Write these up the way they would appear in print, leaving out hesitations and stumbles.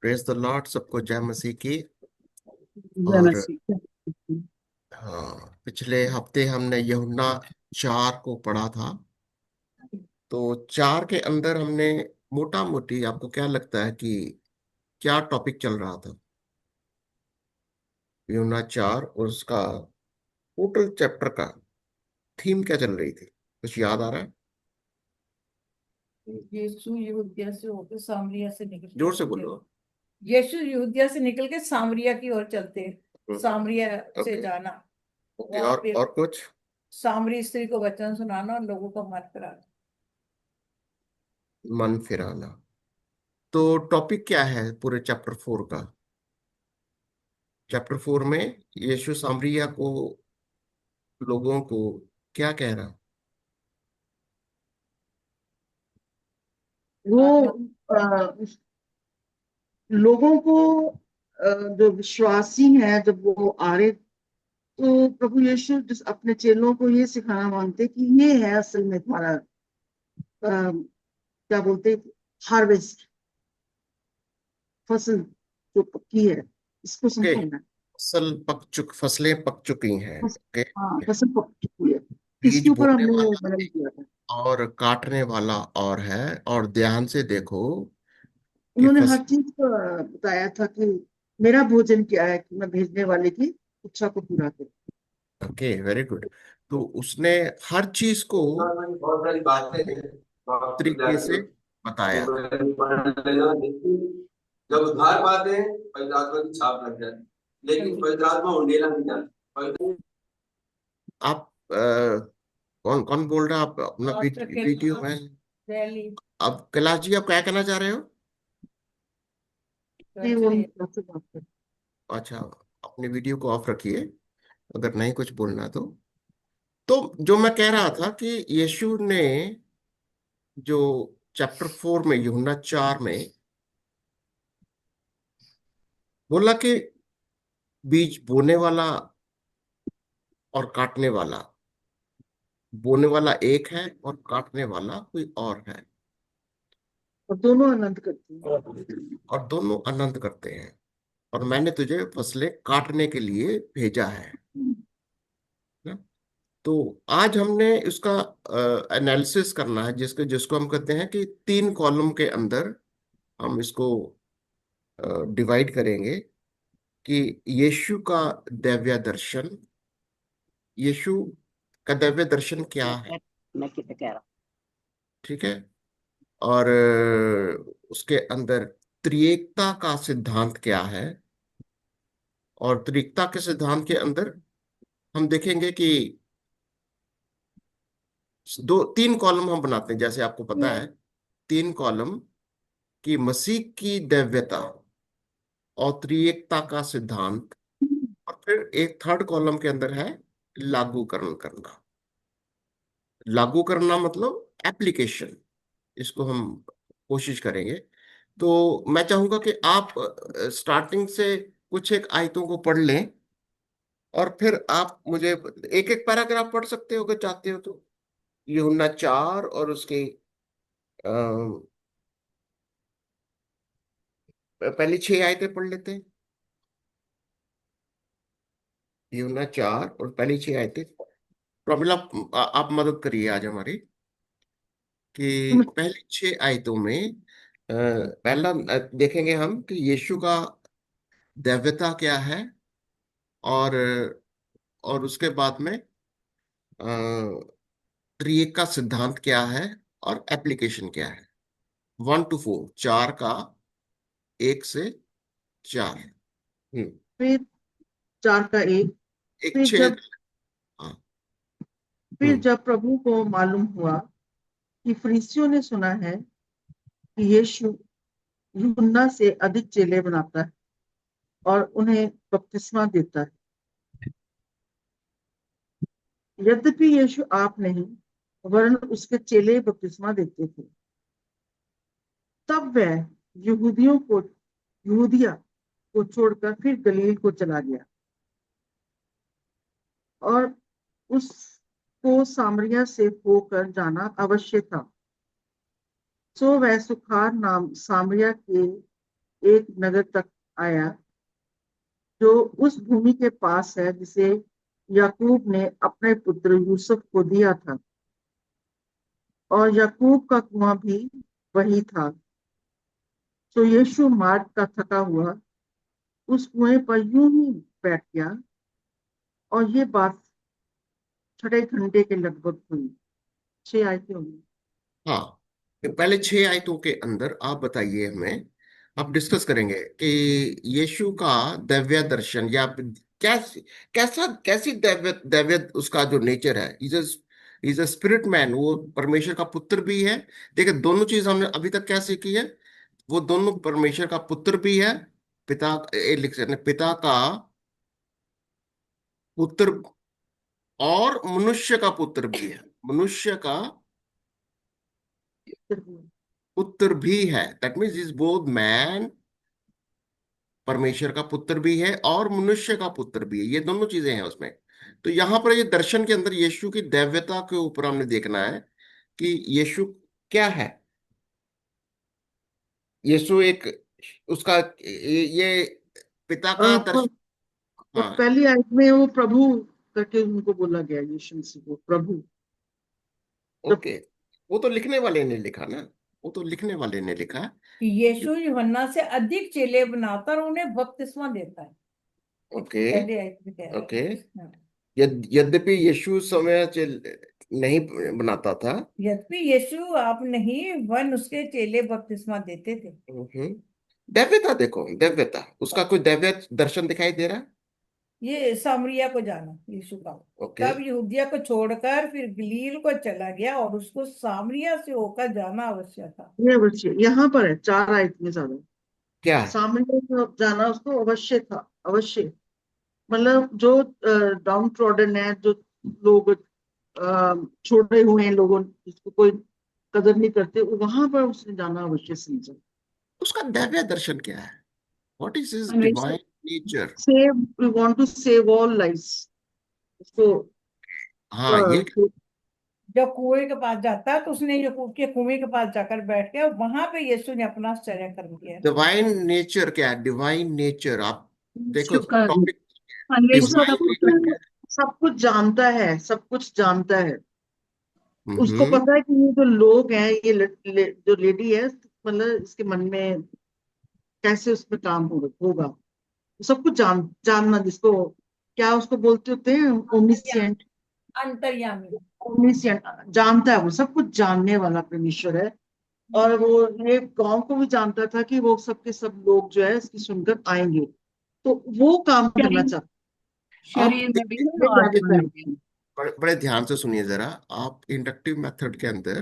Praise the Lord, सबको जय मसीह की। जय और मसीह। हाँ, पिछले हफ्ते हमने यूहन्ना 4 को पढ़ा था। तो 4 के अंदर हमने मोटा मोटी, आपको क्या लगता है कि क्या टॉपिक चल रहा था? यूहन्ना 4 और उसका टोटल चैप्टर का थीम क्या चल रही थी? कुछ याद आ रहा है? यीशु यहूदिया से होकर सामरिया से जोर से बोलो। यीशु यहूदिया से निकल के सामरिया की ओर चलते हैं। सामरिया से ओके। जाना, ओके, वहां पे और कुछ? सामरी स्त्री को वचन सुनाना और लोगों का मन कराना। मन फिराना। तो टॉपिक क्या है पूरे चैप्टर 4 का? चैप्टर 4 में यीशु सामरिया को, लोगों को क्या कह रहा? वो वो लोगों को जो विश्वासी हैं जब वो आ रहे, तो प्रभु यीशु जिस अपने चेलों को ये सिखाना मांगते कि ये है असल में तुम्हारा क्या बोलते, हार्वेस्ट, फसल जो पक्की है, इसको ओके। संभालना है। फसलें पक चुकी हैं। फस- ओके। हाँ, फसल पक चुकी है। बीज इसके ऊपर बोने हमने वाला वर्णन एक किया था। और काटने वाला और है। और ध्यान से देखो कि उन्होंने हर चीज का बताया था कि मेरा भोजन क्या है कि मैं भेजने वाले की इच्छा को पूरा करूं। Okay, very good. तो उसने हर चीज को बहुत सारी बातें हैं वहाँ पे तरीके जाके से बताया। पढ़ लेना, लेकिन जब उद्धार पाते हैं पवित्र आत्मा की छाप लग जाती है, लेकिन पवित्र आत्मा उंडेला नहीं जाती। आप कौन कौन बोल रहा है? आप अपना वीडियो में। रैली अब कैलाश जी, आप क्या कहना चाह रहे हो? नहीं, वो हम कैसे बात करें। अच्छा, अपने वीडियो को ऑफ रखिए अगर नहीं कुछ बोलना तो जो मैं कह रहा था कि यीशु ने जो चैप्टर 4 में, यूहन्ना 4 में बोला कि बीज बोने वाला और काटने वाला, बोने वाला एक है और काटने वाला कोई और है। और दोनों आनंद करते हैं। और दोनों आनंद करते हैं। और मैंने तुझे फसलें काटने के लिए भेजा है ना? तो आज हमने इसका एनालिसिस करना है, जिसको हम कहते हैं कि 3 कॉलम के अंदर हम इसको डिवाइड करेंगे कि यीशु का दैव्य दर्शन। यीशु का दैव्य दर्शन क्या है? मैं किसे कह रहा ठीक है। और उसके अंदर त्रिएकता का सिद्धांत क्या है? और त्रिएकता के सिद्धांत के अंदर हम देखेंगे कि 3 कॉलम हम बनाते हैं, जैसे आपको पता है। 3 कॉलम की मसीह की दैव्यता और त्रिएकता का सिद्धांत। और फिर एक थर्ड कॉलम के अंदर है लागूकरण करना। लागू करना मतलब एप्लीकेशन। इसको हम कोशिश करेंगे। तो मैं चाहूंगा कि आप स्टार्टिंग से कुछ एक आयतों को पढ़ लें। और फिर आप मुझे एक एक पैराग्राफ पढ़ सकते हो अगर चाहते हो तो। यूहन्ना 4 और उसके अ, पहली 6 आयतें पढ़ लेते हैं। यूहन्ना 4 और पहली 6 आयतें। प्रॉब्लम, आप मदद करिए आज हमारी कि हूँ। पहली 6 आयतों में पहला देखेंगे हम कि यीशु का दैवता क्या है। और उसके बाद में त्रिएक का सिद्धांत क्या है और एप्लीकेशन क्या है। 1 to 4, 4 का 1 से 4। फिर 4 का 1। एक फिर 6। जब हाँ। फिर हम्म। जब प्रभु को मालूम हुआ कि फरीसियों ने सुना है कि यीशु यूहन्ना से अधिक चेले बनाता है और उन्हें बपतिस्मा देता है, यद्यपि यीशु आप नहीं वरन उसके चेले बपतिस्मा देते थे, तब वह यहूदियों को यहूदिया को छोड़कर फिर गलील को चला गया। और उसको सामरिया से होकर जाना अवश्य था। सो वह सुखार नाम सामरिया के एक नगर तक आया जो उस भूमि के पास है जिसे याकूब ने अपने पुत्र यूसुफ को दिया था, और याकूब का कुआं भी वही था। तो यीशु मार्ग का थका हुआ उस कुएं पर यूं ही बैठ गया, और ये बात 6 घंटे के लगभग हुई। 6 आयतें होंगी। हाँ, पहले 6 आयतों के अंदर आप बताइए हमें, आप डिस्कस करेंगे कि यीशु का दैव्य दर्शन या कैसा कैसी दैव्य दैव्य उसका जो नेचर है। इज अ स्पिरिट मैन, वो परमेश्वर का पुत्र भी है। देखिए, दोनों चीज हमने अभी तक क्या सीखी है। वो दोनों परमेश्वर का पुत्र भी है, पिता लिख सकते हैं, पिता का पुत्र और मनुष्य का पुत्र भी है। मनुष्य का पुत्र भी है, that means is both man, परमेश्वर का पुत्र भी है और मनुष्य का पुत्र भी है। ये दोनों चीजें हैं उसमें। तो यहाँ पर ये दर्शन के अंदर यीशु की दैव्यता के ऊपर हमने देखना है कि यीशु क्या है। यीशु एक उसका ये पिता का और दर्शन। हाँ, पहली आयत में वो प्रभु करके उनको बोला गया, यीशु मसीह को प्रभु। जब ओके। वो तो लिखने वाले ने लिखा ना, वो तो लिखने वाले ने लिखा। कि यीशु यूहन्ना से अधिक चेले बनाता और उन्हें बपतिस्मा देता है। ओके। पहले आयत में कह रहा है। ओके। हाँ। यद्यपि यीशु समय नहीं बनाता था। यद्यपि यीशु आप नहीं वन उसके चेले बपतिस्मा देते थे। दैव्यता देखो, दैव्यता उसका कोई दैव्य दर्शन दिखाई दे रहा है। ये सामरिया को जाना यीशु का। ओके। तब यहूदिया को छोड़कर फिर गलील को चला गया और उसको सामरिया से होकर जाना आवश्यक था। ये अवश्य यहाँ पर है, 4 आयत में ज्यादा क्या है? सामने जाना उसको अवश्य था, अवश्य। मतलब जो डाउन ट्रॉडन है, जो लोग छोड़े हुए हैं, लोगों जिसको कोई कदर नहीं करते, वहां पर उसने जाना अवश्य समझा। उसका दैव्य दर्शन क्या है? व्हाट इज हिज अन्वेषण। Divine nature? Save, we want to save all lives. उसको हाँ, ये जब कुएं के पास जाता है तो उसने याकूब के कुएं के पास जाकर बैठ गया, वहां पे यीशु ने अपना आश्चर्य कर्म किया। डिवाइन नेचर क्या है? डिवाइन नेचर आप देखो, यीशु का टॉपिक अन्वेषण का डिवाइन पुत्र नेचर है। क्या सब कुछ जानता है, सब कुछ जानता है। है? उसको पता है कि ये जो लोग हैं, ये जो लेडी है, मतलब इसके मन में कैसे उसमें काम होगा। सब कुछ जानना, जिसको क्या उसको बोलते होते हैं, ओमनिसेंट। अंतर्यामी। ओमनिसेंट जानता है, वो सब कुछ जानने वाला परमेश्वर है। और वो ये गांव को भी जानता था कि वो सबके सब लोग जो है इसकी सुनकर आएंगे, तो वो काम करना शरीर चाहता आप शरीर में भी है है। और आत्मा में भी है। बड़े बड़े ध्यान से सुनिए जरा। आप इंडक्टिव मेथड के अंदर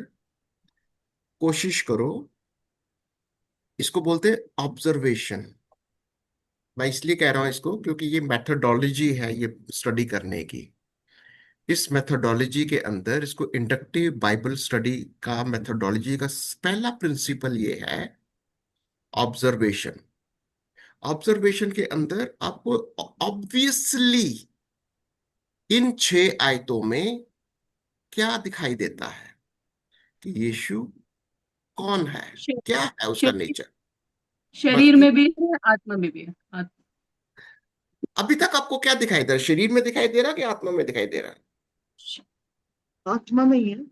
कोशिश करो, इसको बोलते हैं ऑब्जर्वेशन। मैं इसलिए कह रहा हूं इसको क्योंकि ये मेथडोलॉजी है ये स्टडी करने की। इस मेथडोलॉजी के अंदर इसको इंडक्टिव बाइबल स्टडी का मेथडोलॉजी का पहला प्रिंसिपल ये है ऑब्जर्वेशन। ऑब्जर्वेशन के अंदर आपको ऑब्वियसली इन 6 आयतों में क्या दिखाई देता है कि यीशु कौन है, श- क्या है उसका शरीर नेचर। बस शरीर में भी है, आत्मा में भी है। अभी तक आपको क्या दिखाई दे रहा है? शरीर में दिखाई दे रहा है कि आत्मा में दिखाई दे रहा है? आत्मा में ही है,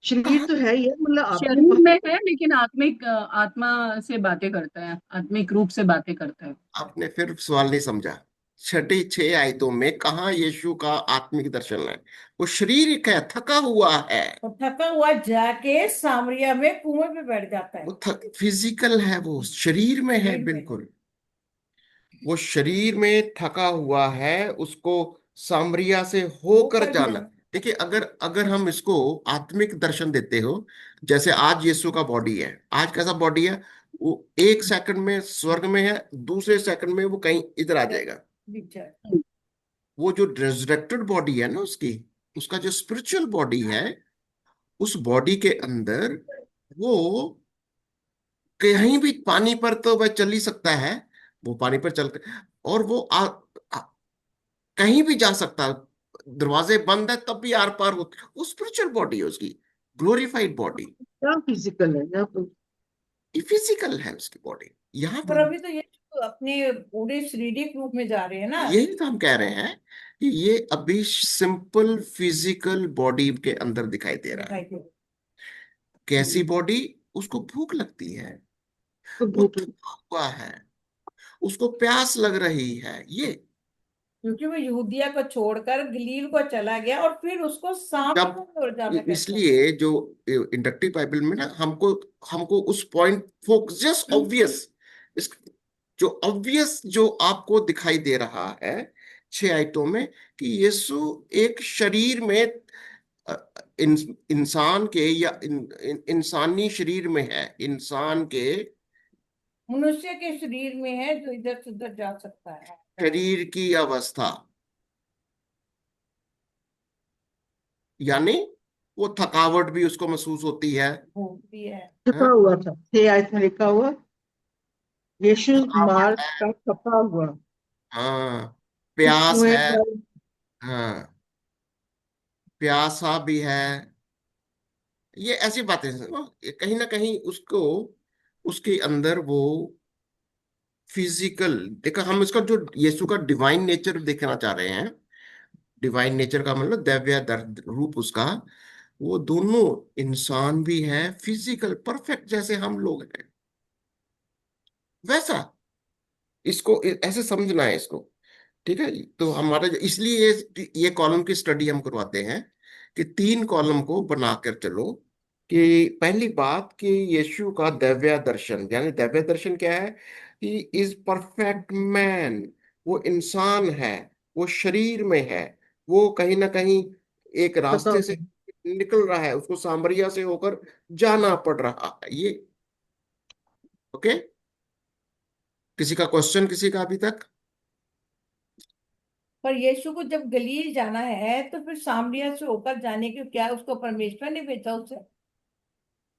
शरीर कहाँ? तो है ही है, मतलब शरीर में आपके है लेकिन आत्मिक आत्मा से बातें करता है, आत्मिक रूप से बातें करता है। आपने फिर सवाल नहीं समझा। छठी 6 आयतों में कहा यीशु का आत्मिक दर्शन है? वो शरीर का थका हुआ है। तो थका हुआ जाके सामरिया में कुएं पे बैठ जाता है। वो फिजिकल है, वो शरीर में है, शरीर में। बिल्कुल। वो शरीर में थका हुआ है, उसको सामरिया से होकर होकर जाना। जाना। देखिए, अगर अगर हम इसको आत्मिक दर्शन देते हो, जैसे आज यीशु का बॉडी है, आज कैसा बॉडी है? वो 1 सेकंड में स्वर्ग में है, दूसरे सेकंड में वो कहीं इधर आ जाएगा। विचार। वो जो रिजरेक्टेड बॉडी है ना उसकी, उसका जो स्पिरिचुअल बॉडी है, उस बॉडी के अंदर वो कहीं भी पानी पर तो वह चल ही सकता है। वो पानी पर चल और वो आ, कहीं भी जा सकता है। दरवाजे बंद है तब भी आर पार वो स्पिरिचुअल बॉडी है उसकी, ग्लोरीफाइड बॉडी। क्या फिजिकल है यहाँ पर। ये फिजिकल है उसकी बॉडी। यहाँ पर पर अभी तो ये अपने पूरे शारीरिक रूप में जा रहे हैं ना। यही तो हम कह रहे हैं कि ये अभी सिंपल फिजिकल बॉडी के अंदर दिखाई दे रहा है। दिखाई दे कैसी बॉडी? उसको भूख लगती है, तो वो भूख थका हुआ है, उसको प्यास लग रही है। ये क्योंकि वो यहूदिया को छोड़कर गलील को चला गया और फिर उसको सामने जब की ओर जाना कहता है। इसलिए जो इंडक्टिव बाइबल में ना हमको हमको उस पॉइंट फोकस जस्ट ऑब्वियस, इस जो ऑब्वियस जो आपको दिखाई दे रहा है 6 आयतों में, कि यीशु एक शरीर में अ, इंसान के या इंसानी शरीर में है, इंसान के मनुष्य के शरीर में है जो इधर से उधर जा सकता है। शरीर की अवस्था, यानी वो थकावट भी उसको महसूस होती है। भूख भी है। थका हाँ? हुआ था, 6 आयत में लिखा हुआ, यीशु थकावट मार्ग है। का थका हुआ, हाँ, इस प्यास कुएं है। पर। हाँ, प्यासा भी है। ये ऐसी बातें हैं, ये कहीं ना कहीं उसको उसके अंदर वो फिजिकल देखा। हम इसका जो यीशु का डिवाइन नेचर देखना चाह रहे हैं, डिवाइन नेचर का मतलब दैव्य रूप उसका, वो दोनों इंसान भी है, फिजिकल परफेक्ट जैसे हम लोग हैं वैसा। इसको ऐसे समझना है इसको। ठीक है, तो हमारा इसलिए ये कॉलम की स्टडी हम करवाते हैं कि 3 कॉलम को बनाकर चलो। कि पहली बात कि यीशु का दैव्य दर्शन, यानी दैव्य दर्शन क्या है? He is perfect man. वो इंसान है, वो शरीर में है, वो कहीं ना कहीं एक थका रास्ते से हुआ। निकल रहा है, उसको सामरिया से होकर जाना पड़ रहा है। ये ओके? किसी का क्वेश्चन, किसी का अभी तक? पर यीशु को जब गलील जाना है तो फिर सामरिया से होकर जाने की क्या उसको परमेश्वर ने भेजा उसे?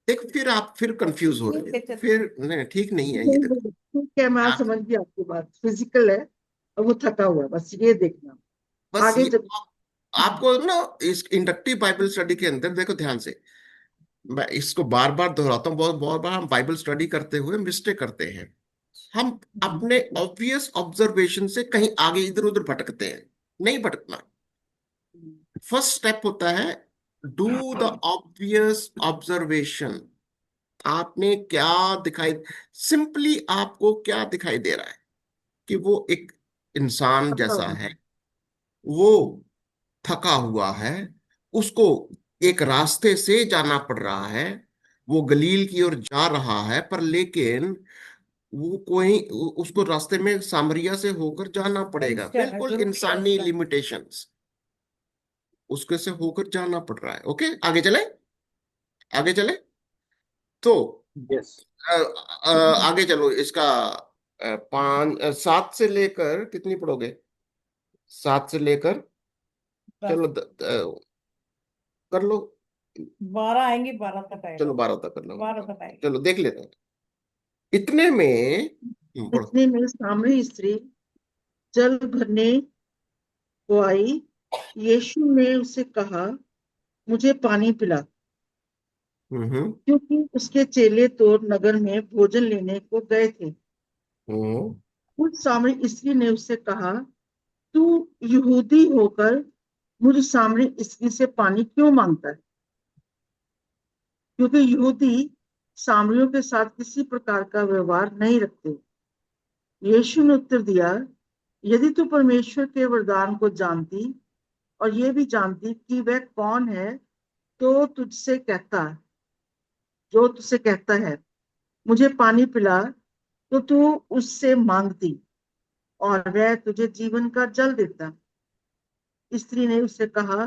देख, फिर आप फिर कंफ्यूज हो रहे ठीक है, हो, चल। फिर नहीं, ठीक नहीं है ये। देखो ठीक है, मैं आप समझ गई आपकी बात, फिजिकल है और वो थका हुआ है, बस ये देखना। बस आगे ये जब आपको ना इस इंडक्टिव बाइबल स्टडी के अंदर देखो ध्यान से, मैं इसको बार बार दोहराता हूँ, बहुत बहुत बार हम बाइबल स्टडी करते हुए मिस्टेक करते हैं। हम अपने ऑब्वियस ऑब्जर्वेशन से कहीं आगे इधर उधर भटकते हैं। नहीं भटकना। फर्स्ट स्टेप होता है डू द ऑब्वियस ऑब्जर्वेशन। आपने क्या दिखाई, सिंपली आपको क्या दिखाई दे रहा है? कि वो एक इंसान थका जैसा हुआ है, वो थका हुआ है, उसको एक रास्ते से जाना पड़ रहा है, वो गलील की ओर जा रहा है, पर लेकिन वो कोई उसको रास्ते में सामरिया से होकर जाना पड़ेगा, बिल्कुल जरूर इंसानी पड़ेगा। लिमिटेशंस, उसके से होकर जाना पड़ रहा है। ओके, आगे चले, आगे चले। तो यस। आगे चलो इसका 7 से लेकर कितनी पढ़ोगे? 7 से लेकर बस चलो कर लो। 12 आएंगे, 12 तक चलो आएगा। 12 तक कर लो। 12 तक आएगा। चलो देख लेते हैं। इतने में पढ़ो। इतने में सामरी स्त्री जल भरने को आई। यीशु ने उसे कहा, मुझे पानी पिला, हम्म क्योंकि उसके चेले तो नगर में भोजन लेने को गए थे। हम्म उस सामरी स्त्री ने उससे कहा, तू यहूदी होकर मुझ सामरी स्त्री से पानी क्यों मांगता है? क्योंकि यहूदी सामरियों के साथ किसी प्रकार का व्यवहार नहीं रखते। यीशु ने उत्तर दिया, यदि तू परमेश्वर के वरदान को जानती और ये भी जानती कि वह कौन है, तो तुझसे कहता जो तुझसे कहता है, मुझे पानी पिला, तो तू उससे मांगती और वह तुझे जीवन का जल देता। स्त्री ने उससे कहा,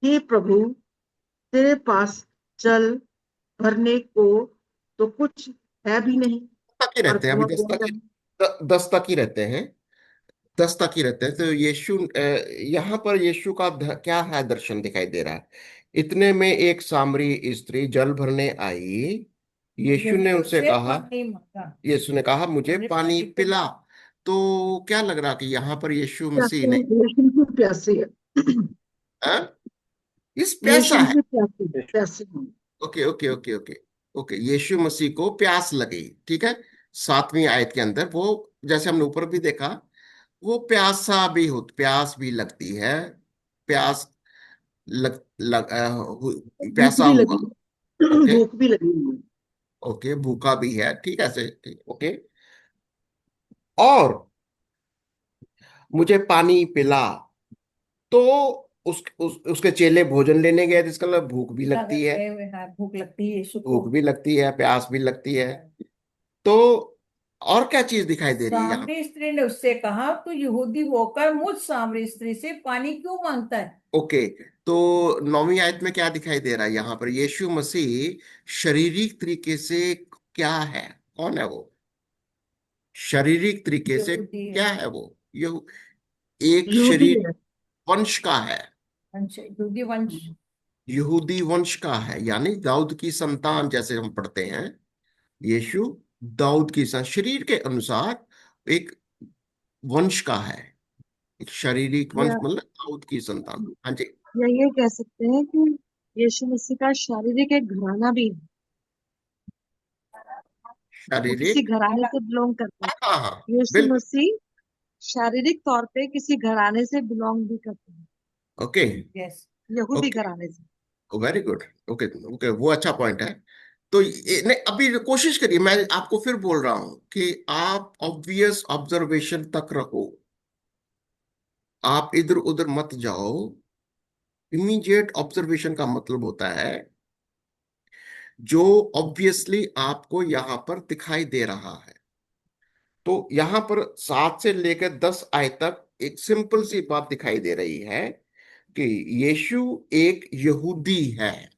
हे प्रभु, तेरे पास जल भरने को तो कुछ है भी नहीं, तक ही और रहते हैं अभी, कुआं 10 तक गहरा ही, है। 10 तक ही रहते हैं। 10 तक ही रहते हैं। तो यीशु यहाँ पर यीशु का क्या है दर्शन दिखाई दे रहा है? इतने में एक सामरी स्त्री जल भरने आई। यीशु ने यीशु उनसे से कहा, पानी मांगा। यीशु ने कहा मुझे मुझे पानी पानी पिला। पिला। तो क्या लग रहा कि यहाँ पर यीशु मसीह प्यासे ने यीशु भी प्यासे है। हाँ? इस प्यासा यीशु है। भी प्यासे प्यासे हैं। Okay okay okay okay. Okay, यीशु मसीह को प्यास लगी, ठीक है। 7वीं आयत के अंदर वो, जैसे हमने ऊपर भी देखा, वो प्यास भी लगती है। प्यास भूख प्यासा भी हुआ। लगी, ओके। भूख भी लगी हुई है। ओके, भूखा भी है, ठीक है से, ठीक, ओके। और मुझे पानी पिला, तो उसके चेले भोजन लेने गए, जिसका मतलब भूख भी लगती है। गए हुए हैं, भूख लगती है यीशु को। भूख भी लगती है, प्यास भी लगती है। तो और क्या चीज दिखाई दे रही है यहाँ? सामरी स्त्री ने उससे कहा, तू यहूदी होकर मुझ सामरी स्त्री से पानी क्यों मांगता है? ओके, तो 9वीं आयत में क्या दिखाई दे रहा है यहाँ पर? यीशु मसीह शारीरिक तरीके से क्या है? कौन है वो? शारीरिक तरीके से यहूदी है। क्या है वो? ये एक यहूदी शरीर है। वंश का है। वंश, यहूदी वंश। यहूदी वंश का है, यानी दाऊद की संतान, जैसे हम पढ़ते हैं। यीशु दाऊद की शरीर के अनुसार एक वंश का है। एक शारीरिक वंश या मतलब दाऊद की संतान। हाँ जी। या ये कह सकते हैं कि यीशु मसीह का शारीरिक एक घराना भी है। वो किसी शारीरिक, घराने से बिलोंग करता हाँ हाँ हाँ, है। यीशु बिल्कुल। मसीह शारीरिक तौर पे किसी घराने से बिलोंग भी करते हैं, ओके। यस। यहूदी ओके, घराने से। Very good. ओके ओके, वो अच्छा पॉइंट है। तो नहीं, अभी कोशिश करिए, मैं आपको फिर बोल रहा हूं कि आप ऑब्वियस ऑब्जर्वेशन तक रहो, आप इधर उधर मत जाओ। इमीडिएट ऑब्जर्वेशन का मतलब होता है जो ऑब्वियसली आपको यहां पर दिखाई दे रहा है। तो यहां पर 7 से लेकर 10 आय तक एक सिंपल सी बात दिखाई दे रही है कि यीशु एक यहूदी है।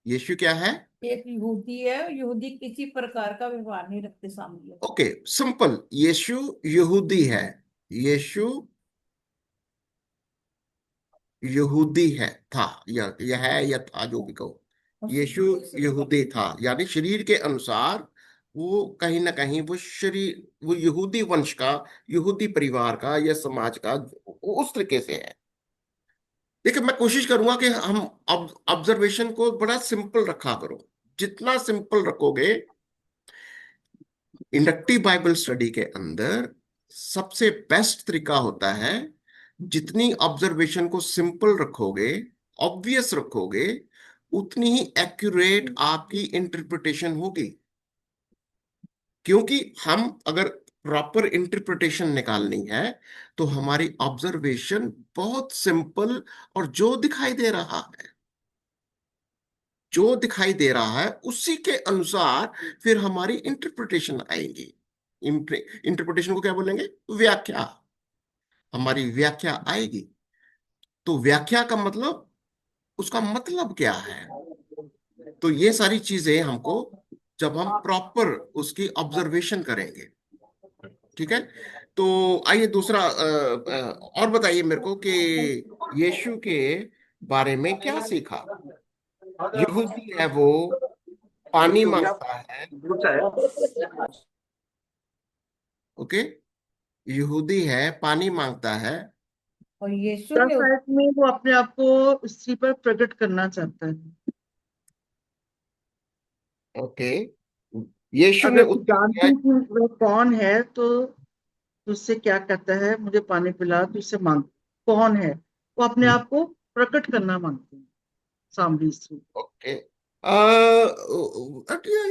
यीशु क्या है? एक यहूदी है, यहूदी किसी प्रकार का व्यवहार नहीं रखते सामने। ओके, सिंपल, यीशु यहूदी है। यीशु यहूदी है, था, या है, या था, जो भी कहो। यीशु यहूदी था, यानी शरीर के अनुसार वो कहीं ना कहीं वो शरीर, वो यहूदी वंश का, यहूदी परिवार का या समाज का, उस तरीके से है। देखिए, मैं कोशिश करूंगा कि हम ऑब्जर्वेशन को बड़ा सिंपल रखा करो। जितना सिंपल रखोगे, इंडक्टिव बाइबल स्टडी के अंदर सबसे बेस्ट तरीका होता है, जितनी ऑब्जर्वेशन को सिंपल रखोगे, ऑब्वियस रखोगे, उतनी ही एक्यूरेट आपकी इंटरप्रिटेशन होगी। क्योंकि हम अगर प्रॉपर इंटरप्रिटेशन निकालनी है, तो हमारी ऑब्जर्वेशन बहुत सिंपल, और जो दिखाई दे रहा है उसी के अनुसार फिर हमारी इंटरप्रिटेशन आएगी। इंटरप्रिटेशन को क्या बोलेंगे? व्याख्या। हमारी व्याख्या आएगी। तो व्याख्या का मतलब, उसका मतलब क्या है? तो ये सारी चीजें हमको, जब हम प्रॉपर उसकी ऑब्जर्वेशन करेंगे, ठीक है। तो आइए दूसरा, और बताइए मेरे को कि यीशु के बारे में क्या सीखा? यहूदी है वो, पानी मांगता है। ओके, यहूदी है, पानी मांगता है। और यीशु ने 10 आयत में वो अपने आप को स्त्री पर प्रकट करना चाहता है। ओके, यीशु ने अगर तू उत्तर दिया। जानती कि वह कौन है तो तुझसे क्या कहता है, मुझे पानी पिला, तुझसे मांग। कौन है? वो अपने आप को प्रकट करना मांगते हैं, सामरी स्त्री। ओके,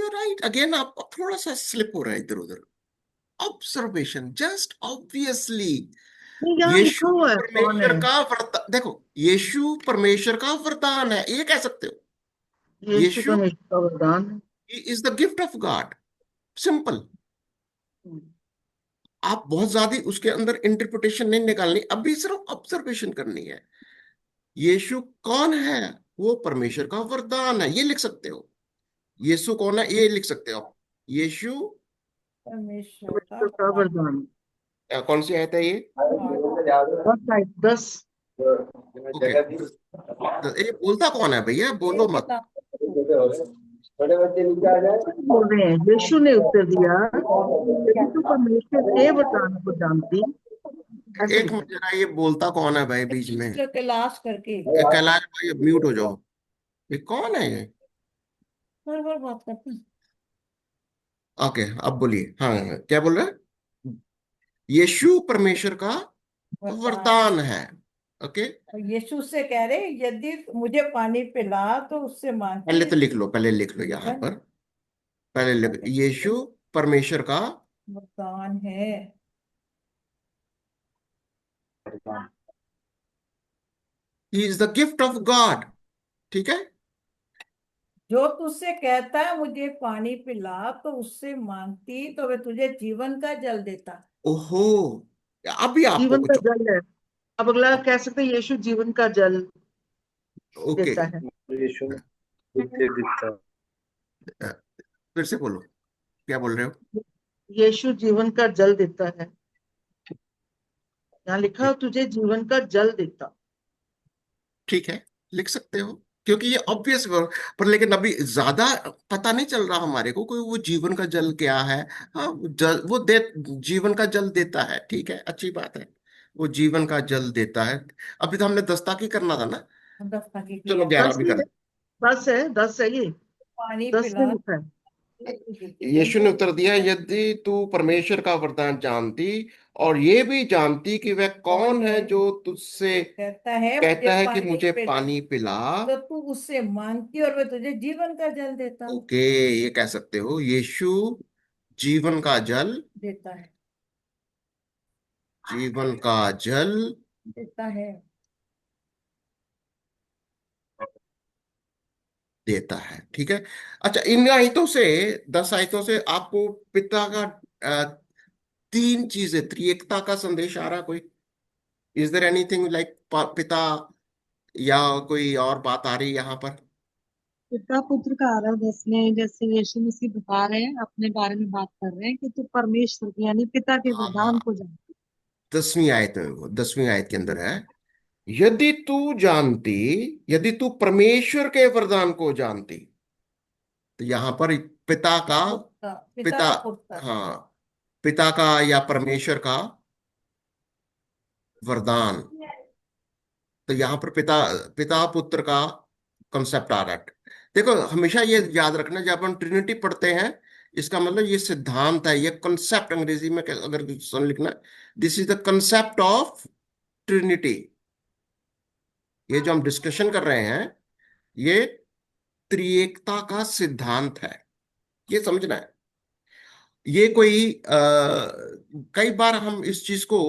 राइट, अगेन आप थोड़ा सा स्लिप हो रहा है इधर उधर। Observation, just obviously. नहीं, यहाँ लिखा यीशु हुआ है कौन परमेश्वर है। का वरदान, देखो, यीशु परमेश्वर का वरदान है, ये कह सकते हो। यीशु यीशु परमेश्वर का वरदान है। Is the gift of God. Simple. Hmm. आप बहुत ज्यादा उसके अंदर इंटरप्रिटेशन नहीं निकालनी, अभी सिर्फ ऑब्जर्वेशन करनी है। यीशु कौन है? वो परमेश्वर का वरदान है, ये लिख सकते हो। यीशु कौन है, ये लिख सकते हो। यीशु, परमेश्वर का परमेश्वर का वरदान। वरदान। कौन सी आयत है ये? 10 आयत 10 ओके, तो ये बोलता कौन है भैया? बोलो इसके मत। नाम। छोटे बच्चे नीचे आ जाए। बोल रहे हैं, यीशु ने उत्तर दिया, यदि तू परमेश्वर के वरदान को जानती। ऐसे एक लिखा मिनट जरा, ये बोलता कौन है भाई बीच में? क्लास करके। कैलाश भाई, अब म्यूट हो जाओ। ये कौन है ये? बार बार बात करते हैं। ओके, अब बोलिए। हाँ, क्या बोल रहे हैं? यीशु परमेश्वर का वरदान। वरदान है। ओके, और यीशु से कह रहे, यदि मुझे पानी पिला तो उससे पहले मांगती। तो लिख लो, पहले लिख लो यहाँ पर। पहले लिख, यीशु परमेश्वर का, वरदान है। He is the gift of God. ठीक है। जो तुझसे कहता है मुझे पानी पिला तो उससे मांगती तो वे तुझे जीवन का जल देता। ओहो, अभी आपको जीवन का कुछ। जल है। अब अगला कह सकते हैं यीशु जीवन का जल ओके, देता है। यीशु मुझे दिखता फिर से बोलो, क्या बोल रहे हो? यीशु जीवन का जल देता है। यहाँ लिखा है तुझे जीवन का जल देता। ठीक है, लिख सकते हो, क्योंकि ये ऑब्वियस। पर लेकिन अभी ज्यादा पता नहीं चल रहा हमारे को कोई वो जीवन का जल क्या है। हाँ, वो जल वो दे, जीवन का जल देता है। ठीक है, अच्छी बात है, वो जीवन का जल देता है। अभी तो हमने दस्ताकी करना था ना। हम दस्तक चलो किया। 11 10 भी ही कर। है, 10 है, 10 है ये। पानी 10 में पिला लिखा है। यीशु ने उत्तर दिया, यदि तू परमेश्वर का वरदान जानती और ये भी जानती कि वह कौन है जो तुझसे कहता है मुझे कहता है कि पानी मुझे पिला पानी पिला। तो तू उससे मांगती और वे तुझे जीवन का जल देता। ओके, ये कह सकते हो, यीशु जीवन का जल, देता है। जीवन का जल देता है। देता है। ठीक है। अच्छा, इन आयतों से, 10 आयतों से आपको पिता का अ, तीन चीजें, त्रिएकता का संदेश आ रहा है कोई? इज देयर एनीथिंग लाइक पिता, या कोई और बात आ रही है यहाँ पर? पिता पुत्र का आराधना में जैसे यीशु मसीह बता रहे हैं, अपने बारे में बात कर रहे हैं कि तू परमेश्वर यानी पिता के वरदान हाँ, को जान। 10वीं आयत में, वो 10वीं आयत के अंदर है, यदि तू जानती, यदि तू परमेश्वर के वरदान को जानती। तो यहाँ पर पिता का, पुत्र, पिता पिता, का पुत्र। हाँ, पिता का या परमेश्वर का वरदान। तो यहाँ पर पिता, पिता पुत्र का कंसेप्ट आ रहा है। देखो, हमेशा ये याद रखना, जब हम ट्रिनिटी पढ़ते हैं, इसका मतलब ये सिद्धांत है, ये कंसेप्ट, अंग्रेजी में अगर सुन लिखना, this is the concept of Trinity. ये जो हम डिस्कशन कर रहे हैं, ये त्रिएकता का सिद्धांत है, ये समझना है। ये कोई कई बार हम इस चीज को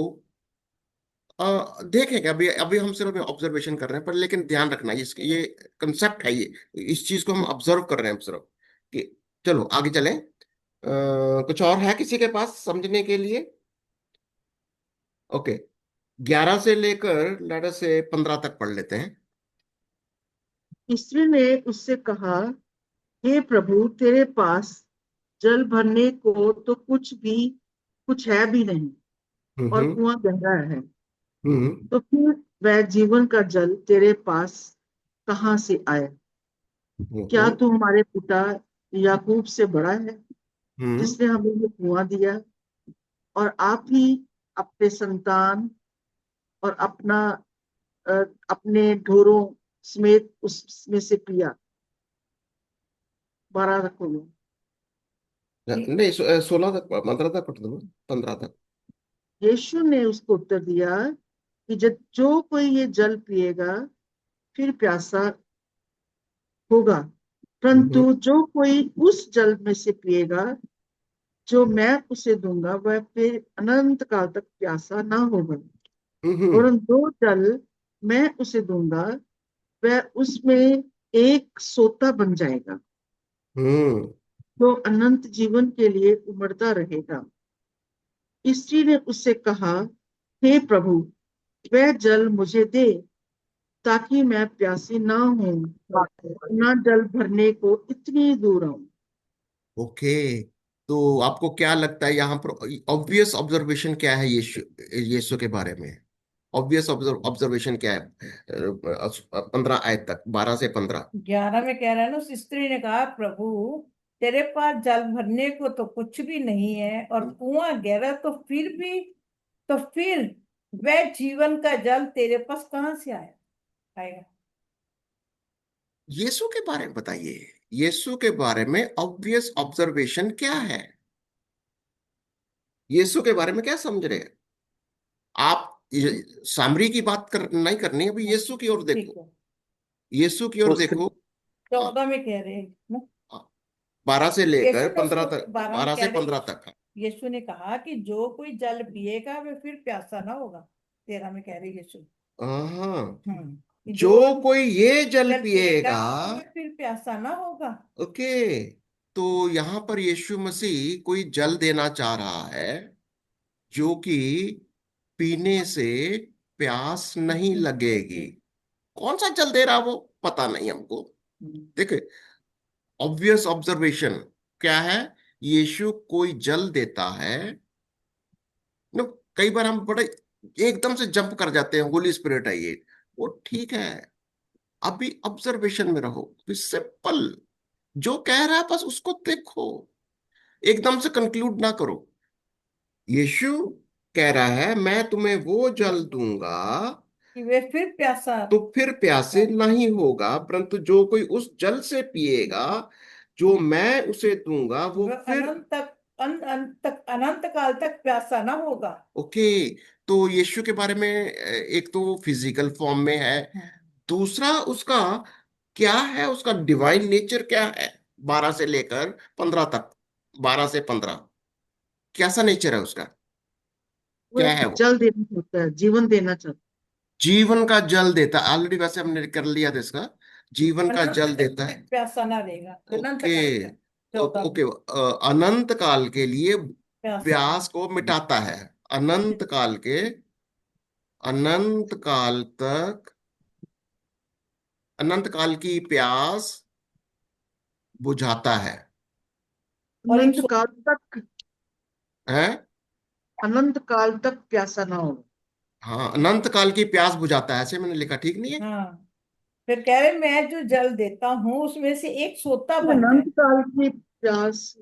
देखेंगे, अभी अभी हम सिर्फ ऑब्जर्वेशन कर रहे हैं, पर लेकिन ध्यान रखना, ये कंसेप्ट है, ये इस चीज को हम ऑब्जर्व कर रहे हैं हम सिर्फ, कि चलो आगे चलें। कुछ और है किसी के पास समझने के लिए? ओके, 11 से लेकर लेटर से 15 तक पढ़ लेते हैं। स्त्री ने उससे कहा, हे प्रभु, तेरे पास जल भरने को तो कुछ है भी नहीं, और हम्म, कुआं गहरा है। हम्म, तो फिर वह जीवन का जल तेरे पास कहाँ से आया? क्या हम्म, तू हमारे पिता याकूब से बड़ा है, हम्म, जिसने हमें ये कुआं दिया, और आप ही अपने संतान और अ, अपने ढोरों समेत उसमें से पिया? 12 रखोगे। नहीं, 16 तक, 15 तक पढ़ दो, 15 तक। यीशु ने उसको उत्तर दिया कि जब जो कोई ये जल पिएगा फिर प्यासा होगा, हम्म, परंतु जो कोई उस जल में से पिएगा जो मैं उसे दूंगा वह फिर अनंत काल तक प्यासा ना होगा, हम्म, वरन जो जल मैं उसे दूंगा वह उसमें एक सोता बन जाएगा, हम्म, जो अनंत जीवन के लिए उमड़ता रहेगा। स्त्री ने उससे कहा, हे प्रभु, वह जल मुझे दे, ताकि मैं प्यासी ना हूं, ना जल भरने को इतनी दूर आऊं। ओके। तो आपको क्या लगता है यहाँ पर ऑब्वियस ऑब्जर्वेशन क्या है यीशु, यीशु के बारे में? ऑब्वियस ऑब्जर्वेशन क्या है? 15 आयत तक, 12 से 15। 11 में कह रहा है ना, उस स्त्री ने कहा, प्रभु, तेरे पास जल भरने को तो कुछ भी नहीं है और कुआं गहरा, तो फिर वह जीवन का जल तेरे पास कहाँ से आएगा? यीशु के बारे में बताइए। यीशु के बारे में ऑब्वियस ऑब्जर्वेशन क्या है? यीशु के बारे में क्या समझ रहे हैं आप? सामरी की बात नहीं करनी, अभी यीशु की ओर ठीक देखो। है। यीशु की ओर उसके देखो। हाँ, 14 में कह रहे हैं ना। 12 से यीशु लेकर ने 15 उसको तक, 12 में 12 कह से रहे, 15 तक। यीशु ने कहा कि जो कोई जल पिएगा वह फिर प्यासा ना होगा। 13 में कह रहे यीशु। हाँ, कि जो जो कोई ये जल जल पिएगा पिएगा। वह फिर प्यासा ना होगा। ओके, तो यहाँ पर यीशु मसीह कोई जल देना चाह रहा है जो कि पीने से प्यास नहीं लगेगी। कौन सा जल दे रहा वो पता नहीं हमको। देखिए, ऑब्वियस ऑब्जर्वेशन क्या है? यीशु कोई जल देता है। नो, कई बार हम बड़े एकदम से जंप कर जाते हैं, होली स्पिरिट है ये, वो ठीक है। अभी ऑब्जर्वेशन में रहो, सिंपल जो कह रहा है बस उसको देखो, एकदम से कंक्लूड ना करो। यीशु कह रहा है मैं तुम्हें वो जल दूंगा कि वे फिर प्यासा तो फिर प्यासे नहीं होगा, परंतु जो कोई उस जल से पिएगा जो मैं उसे दूंगा वो वह फिर। अनंत काल तक प्यासा ना होगा। ओके, तो यीशु के बारे में एक तो फिजिकल फॉर्म में है, दूसरा उसका क्या है, उसका डिवाइन नेचर क्या है? 12 से लेकर 15 तक, 12 से 15 कैसा नेचर है उसका? वो क्या एक है वो? जल देना चाहता है, जीवन देना चाहता जीवन का जल देता है, ऑलरेडी वैसे हमने कर लिया था इसका। जीवन का अनंत जल देता तक है। प्यासा ना रहेगा, अनंत ओके, काल तक। 14 में ओके, अनंत काल के लिए प्यासा। प्यास को मिटाता है। अनंत काल के, अनंत काल तक, अनंत काल की प्यास बुझाता है। है। और एक अनंत काल तक, है? अनंत काल तक प्यासा ना हो। हाँ, अनंत काल की प्यास बुझाता है, ऐसे मैंने लिखा, ठीक नहीं है? हाँ, फिर कह रहे मैं जो जल देता हूँ उसमें से एक सोता बन जाए। अनंत काल की प्यास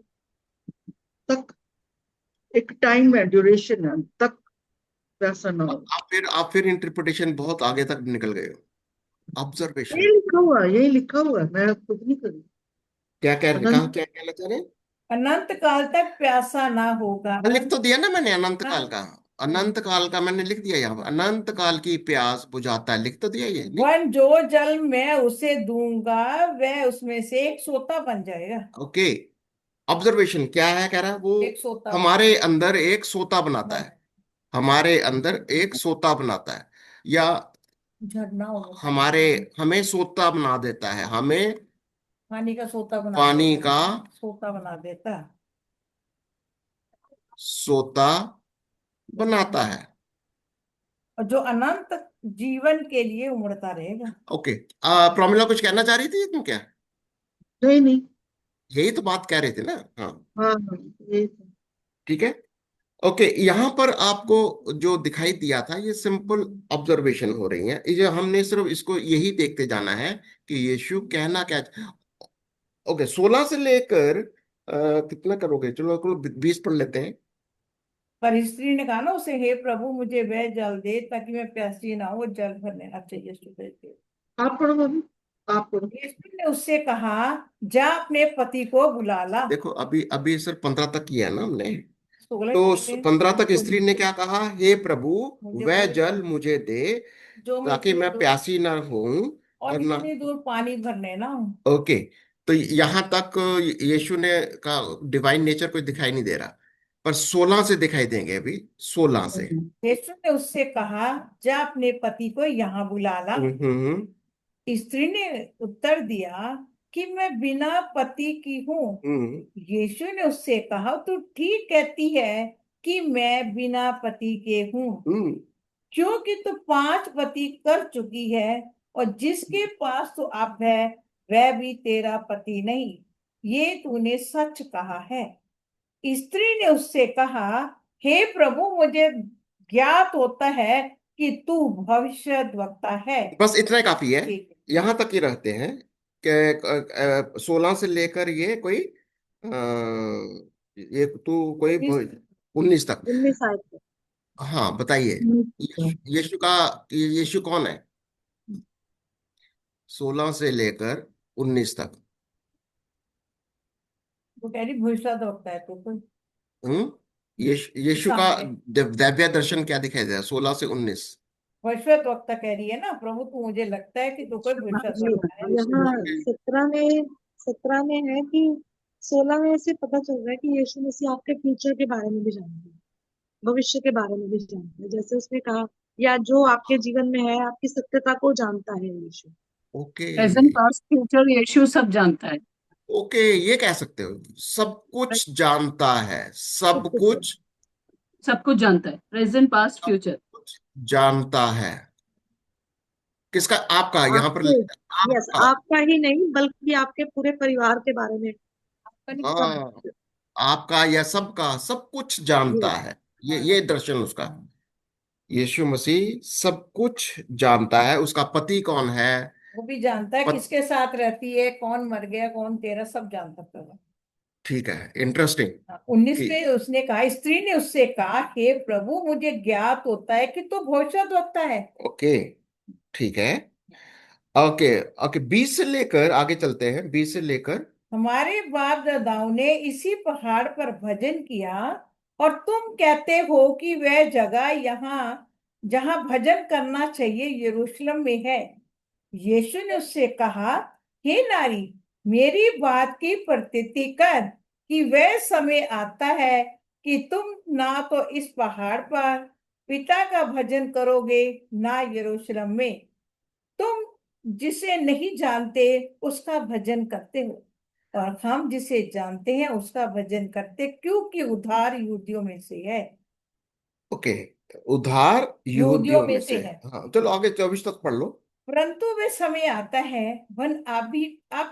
तक एक टाइम है, ड्यूरेशन है, तक प्यासा ना हो। आप फिर इंटरप्रिटेशन बहुत आगे तक निकल गए हो। ऑब्जर्वेशन यही लिखा हुआ है, मैं खुद नहीं करी। क्या कह कहा, अनंत, क्या कहना चाह रहे हैं? अनंत काल तक प्यासा ना होगा। हाँ, लिख तो दिया ना मैंने अनंत हाँ। काल का। अनंत काल का मैंने लिख दिया, यहाँ पर अनंत काल की प्यास बुझाता है, लिख तो दिया ये नहीं? वन जो जल मैं उसे दूंगा वह उसमें से एक सोता बन जाएगा। ओके, ऑब्जर्वेशन क्या है, कह रहा है वो एक सोता हमारे अंदर एक सोता बनाता बन, है। हमारे अंदर एक सोता बनाता है, या झरना होगा हमारे, उसमें। हमें सोता बना देता है, हमें पानी का सोता बना पानी देता का है, सोता बना देता है। सोता बनाता है। और जो अनंत जीवन के लिए उमड़ता रहेगा। ओके, प्रमिला कुछ कहना चाह रही थी तुम क्या? नहीं नहीं। यही तो बात कह रहे थे ना? हाँ, हाँ हाँ, ये तो। ठीक है। ओके, यहाँ पर आपको जो दिखाई दिया था ये सिंपल ऑब्जर्वेशन हो रही है, ये हमने सिर्फ इसको यही देखते जाना है कि यीशु कहना क्या। ओके, 16 से लेकर कितना करोगे, चलो 20 पढ़ लेते हैं। पर स्त्री ने कहा ना उसे, हे प्रभु मुझे वह जल दे ताकि मैं प्यासी ना हो, जल भर लेना चाहिए सुबह के। आप पढ़ो अभी, आप पढ़ो। यीशु ने उससे कहा जा अपने पति को बुला ला। देखो, अभी अभी सिर्फ 15 तक किया ना हमने। 16 तो पढ़ते हैं। 15 तक स्त्री ने क्या कहा? हे प्रभु, मुझे वह वो जल मुझे दे जो मैं ताकि इतनी मैं दूर, प्यासी ना हूं और और ना। इतनी दूर पानी भरने ना। ओके, तो यहां तक यीशु ने का डिवाइन नेचर कुछ दिखाई नहीं दे रहा, पर 16 से दिखाई देंगे अभी, 16 से। यीशु ने उससे कहा जा अपने पति को यहाँ बुला ला। हम्म, स्त्री ने उत्तर दिया कि मैं बिना पति की हूँ। हम्म, यीशु ने उससे कहा तू ठीक कहती है कि मैं बिना पति के हूँ, हम्म, क्योंकि तू 5 पति कर चुकी है और जिसके पास तू अब है वह भी तेरा पति नहीं। ये तूने सच कहा है। स्त्री ने उससे कहा हे प्रभु मुझे ज्ञात होता है कि तू भविष्यद्वक्ता है। बस इतना ही काफी है। ठीक है। यहां तक ही रहते हैं कि 16 से लेकर ये कोई ये तू कोई इस 19 तक। 19 आयत है। हाँ, बताइए। 19 यीशु का, यीशु कौन है? 16 से लेकर 19 तक। वो कह रही भविष्यद्वक्ता है तो कोई यीशु का सामने दिव्य दर्शन क्या दिखाई दे रहा है 16 से 19। भविष्यद्वक्ता कह रही है ना, प्रभु तो मुझे लगता है कि तो कोई भविष्यद्वक्ता है। यहाँ 17 में है कि 16 में से पता चल रहा है कि यीशु मसीह आपके फ्यूचर के बारे में भी जानते हैं, भविष्य के बारे में भी जानते हैं, जैसे उसने कहा, या जो आपके जीवन में है आपकी सत्यता को जानता है यीशु। ओके प्रेजेंट पास्ट फ्यूचर यीशु सब जानता है। ओके, ये कह सकते हो सब कुछ जानता है, सब सब कुछ कुछ सब कुछ जानता है, प्रेजेंट पास्ट सब फ्यूचर। कुछ जानता है। किसका? आपका यहाँ पर आपके, यस, आपका। आपका ही नहीं बल्कि आपके पूरे परिवार के बारे में, आपका नहीं हाँ, सब। आपका या सबका सब कुछ जानता यस, है। ये दर्शन उसका। यीशु मसीह सब कुछ जानता है। उसका पति कौन है? वो भी जानता है पत, किसके साथ रहती है, कौन मर गया कौन तेरा, सब जानता है प्रभु। ठीक है, इंटरेस्टिंग 19 कि में उसने कहा, स्त्री ने उससे कहा, हे प्रभु मुझे ज्ञात होता है कि तू भविष्यद्वक्ता है। ओके, ठीक है। ओके ओके, 20 से लेकर आगे चलते हैं, 20 से लेकर। हमारे बाप दादाओं ने इसी पहाड़ पर भजन किया और तुम कहते हो कि वह जगह यहाँ जहाँ भजन करना चाहिए यरूशलेम में है। यीशु ने उससे कहा, हे नारी, मेरी बात की प्रतीति कर कि वह समय आता है कि तुम ना तो इस पहाड़ पर पिता का भजन करोगे ना यरूशलेम में। तुम जिसे नहीं जानते उसका भजन करते हो, और हम जिसे जानते हैं उसका भजन करते, क्योंकि उद्धार यहूदियों में से है। ओके, उधार यहूदियों यहूदियों में में से से है। है। हाँ चलो आगे 24 तक पढ़ लो। परंतु वे समय आता है, वन अब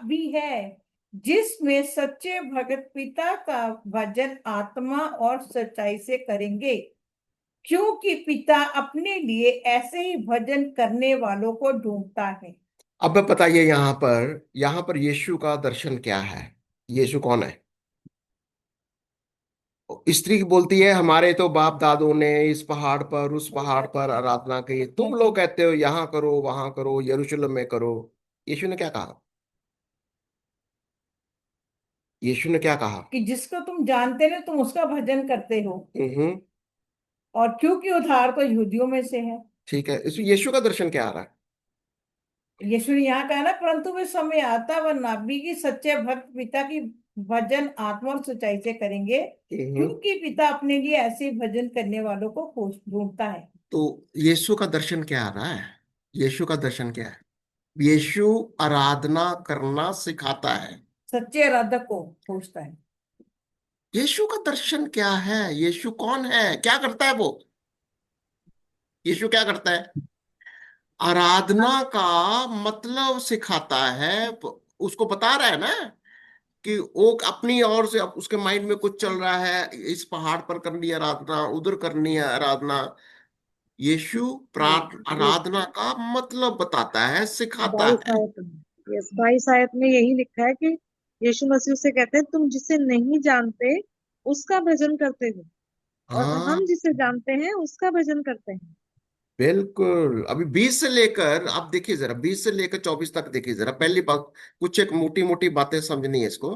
भी है, जिसमें सच्चे भगत पिता का भजन आत्मा और सच्चाई से करेंगे, क्योंकि पिता अपने लिए ऐसे ही भजन करने वालों को ढूंढता है। अब बताइए यहाँ पर यीशु का दर्शन क्या है? यीशु कौन है? स्त्री बोलती है हमारे तो बाप दादों ने इस पहाड़ पर उस पहाड़ पर आराधना की, तुम लोग कहते हो यहाँ करो वहां करो यरूशलेम में करो। यीशु ने क्या कहा? यीशु ने क्या कहा? कि जिसको तुम जानते हो तुम उसका भजन करते हो, हम्म, और क्योंकि उद्धार तो यहूदियों में से है। ठीक है, इसमें यीशु का दर्शन क्या आ रहा है? यीशु ने यहाँ कहा ना, परंतु वे समय आता वह नाबी की सच्चे भक्त पिता की भजन आत्मा और सच्चाई से करेंगे, हम्म, क्योंकि पिता अपने लिए ऐसे ही भजन करने वालों को खोज ढूंढता है। तो यीशु का दर्शन क्या आ रहा है? यीशु का दर्शन क्या है? यीशु आराधना करना सिखाता है। सच्चे आराधक को खोजता है। यीशु का दर्शन क्या है? यीशु कौन है? क्या करता है वो? यीशु क्या करता है? आराधना का मतलब सिखाता है। उसको बता रहा है ना कि वो अपनी ओर से, अब उसके माइंड में कुछ चल रहा है, इस पहाड़ पर करनी है आराधना, उधर करनी है आराधना। यीशु आराधना का मतलब बताता है, सिखाता 22 है। आयत में, यस, 22 आयत में यही लिखा है कि यीशु मसीह से कहते हैं, तुम जिसे नहीं जानते उसका भजन करते हो, और हाँ हम जिसे जानते हैं उसका भजन करते हैं। बिल्कुल। अभी 20 से लेकर आप देखिए जरा, 20 से लेकर 24 तक देखिए जरा। पहली बात, कुछ एक मोटी मोटी बातें समझनी है इसको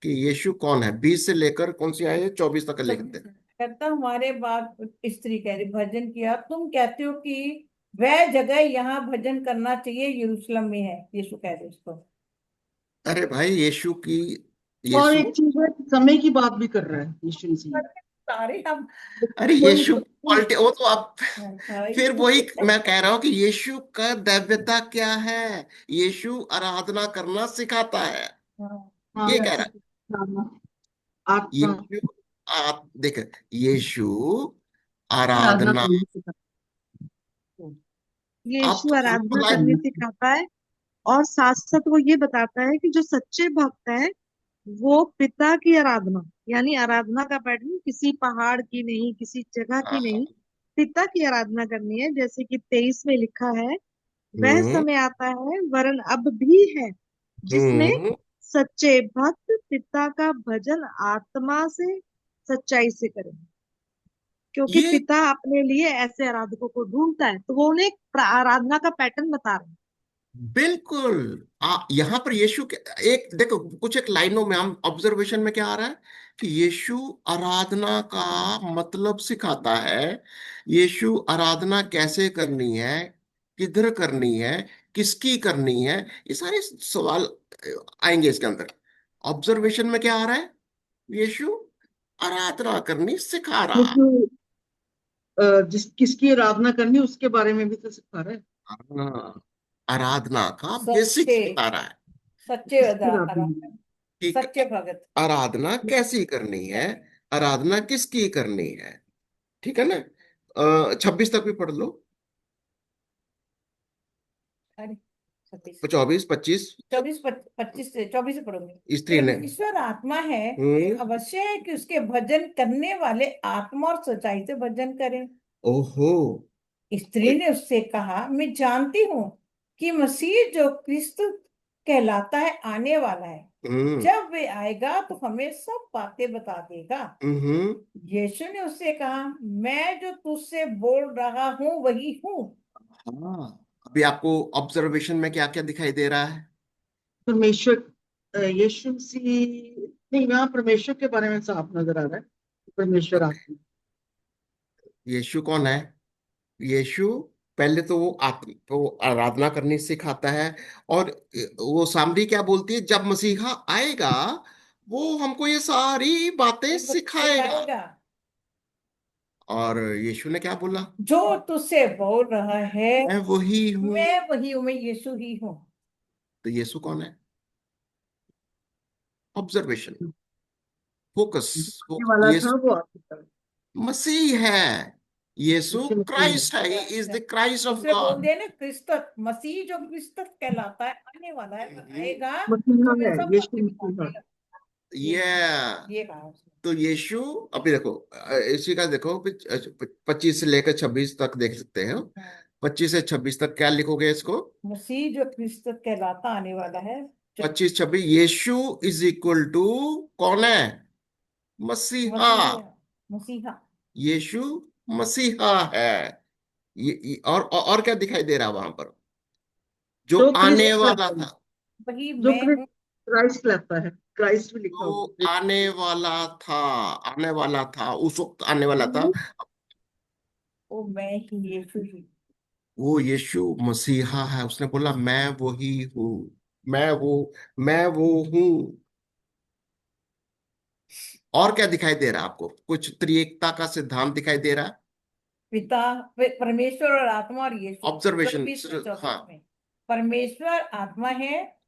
कि यीशु कौन है। 20 से लेकर कौन सी आए 24 तक लेते हैं। कहता, हमारे बाप, स्त्री कह रही, भजन किया, तुम कहते हो कि वह जगह यहाँ भजन करना चाहिए यरूशलेम में है। यीशु कह रहे उसको। अरे भाई, और यीशु एक चीज है, समय की बात भी कर रहा है यीशु मसीह। सारे हम अरे वही यीशु पॉलिटी वो तो आप भाई। फिर वही मैं कह रहा हूं कि यीशु का दैव्यता क्या है? यीशु आराधना करना सिखाता है, हाँ, हाँ, ये कह रहा है। आत्मा। यीशु, आप देख, यीशु आराधना आराधना, करना सिखाता आप यीशु आराधना करनी लाइक सिखाता है, और साथ साथ वो ये बताता है कि जो सच्चे भक्त है वो पिता की आराधना, यानी आराधना का पैटर्न किसी पहाड़ की नहीं, किसी जगह की नहीं, पिता की आराधना करनी है। जैसे कि 23 में लिखा है, वह हम्म समय आता है वरन अब भी है, जिसमें हम्म सच्चे भक्त पिता का भजन आत्मा से सच्चाई से करें, क्योंकि ये पिता अपने लिए ऐसे आराधकों को ढूंढता है। तो वो उन्हें एक आराधना का पैटर्न बता रहे हैं। बिल्कुल। यहाँ पर यीशु के एक देखो, कुछ एक लाइनों में हम ऑब्जर्वेशन में क्या आ रहा है कि यीशु आराधना का मतलब सिखाता है। यीशु आराधना कैसे करनी है, किधर करनी है, किसकी करनी है, ये सारे सवाल आएंगे इसके अंदर। ऑब्जर्वेशन में क्या आ रहा है? यीशु आराधना करनी सिखा वो रहा जो जिस किसकी आराधना करनी उसके बारे में भी तो सिखा रहा है। है। आराधना का बेसिक सच्चे सिखा रहा है सच्चे किसकी आराधना। कि सच्चे भगत। आराधना कैसी करनी है, आराधना किसकी करनी है। ठीक है ना? 26 तक भी पढ़ लो। अरे 26 24 25। 25 से 24 से पढ़ोगे। स्त्री ने। ईश्वर आत्मा है, हम्म। अवश्य है कि उसके भजन करने वाले आत्मा और सच्चाई से भजन करें। ओहो। स्त्री ने उससे कहा, मैं जानती हूँ कि मसीह जो क्रिस्त कहलाता है आने वाला है। हम्म। जब वे आएगा तो हमें सब बातें बता देगा। हम्म। यीशु ने उससे कहा, मैं जो तुझसे बोल रहा हूँ वही हूँ। हाँ, अभी आपको ऑब्जर्वेशन में क्या क्या दिखाई दे रहा है? परमेश्वर यीशु मसीह नहीं, यहाँ परमेश्वर के बारे में साफ नजर आ रहा है। परमेश्वर आत्मा। यीशु कौन है? यीशु पहले तो वो आत्म तो आराधना करनी सिखाता है। और वो सामरी क्या बोलती है? जब मसीहा आएगा वो हमको ये सारी बातें सिखाएगा। सिखाएगा। और यीशु ने क्या बोला? जो तुझसे बोल रहा है मैं वही हूँ। मैं वही हूँ, मैं यीशु ही हूँ। तो यीशु कौन है? Observation, focus. आने वाला था यीशु वो आत्मा। मसीह है। यीशु यीशु मसीह है। क्राइस्ट है। He is the Christ of दूसरे बोल गॉड। दिया ना, क्रिस्त मसीह जो क्रिस्त कहलाता है आने वाला है, आएगा तो मसीहा हमें है, सब यीशु बातें बता मसीहा। देगा। ये ये ये कहा उसने। तो यीशु, अभी देखो, इसी का देखो 25 से लेकर 26 तक देख सकते हैं। हाँ, 25 से 26 तक क्या लिखोगे इसको? मसीह जो क्रिस्त कहलाता आने वाला है। 25 26, यीशु इज इक्वल टू कौन है? मसीहा। मसीहा। मसीहा। यीशु मसीहा है। और क्या दिखाई दे रहा वहां पर? जो जो आने क्रिस्त वाला कहता है, था। वही जो मैं हूँ। क्राइस्ट कहता है, क्राइस्ट भी लिखा जो होगा। आने वाला था, आने वाला था, उस वक्त आने वाला था। वो मैं ही यीशु ही। वो यीशु मसीहा है। उसने बोला मैं वही हूँ। मैं वो मैं वो हूँ। और क्या दिखाई दे रहा है आपको? कुछ त्रिएकता का सिद्धांत दिखाई दे रहा है? पिता, परमेश्वर और आत्मा और यीशु। ऑब्जर्वेशन। 24 से 24 हाँ। में परमेश्वर आत्मा है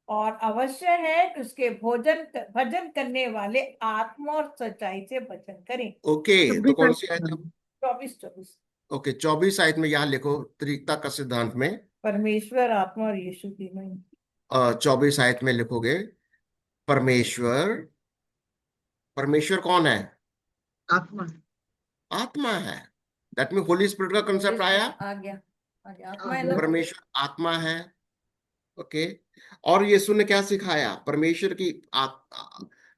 और अवश्य है कि उसके भजन करने वाले आत्मा और सच्चाई से भजन करें। ओके, तो 26 कौन सी आयत है? आयत। 24 24। ओके, 24 आयत में यहाँ लिखो त्रिएकता का सिद्धांत में। परमेश्वर आत्मा और यीशु की नहीं। 24 आयत में लिखोगे परमेश्वर। परमेश्वर कौन है? आत्मा। आत्मा है। दैट मीन होली स्पिरिट का कंसेप्ट आया। आ गया। आ गया, आ आत्मा है गया। ना। परमेश्वर आत्मा है। ओके। और यीशु ने क्या सिखाया? परमेश्वर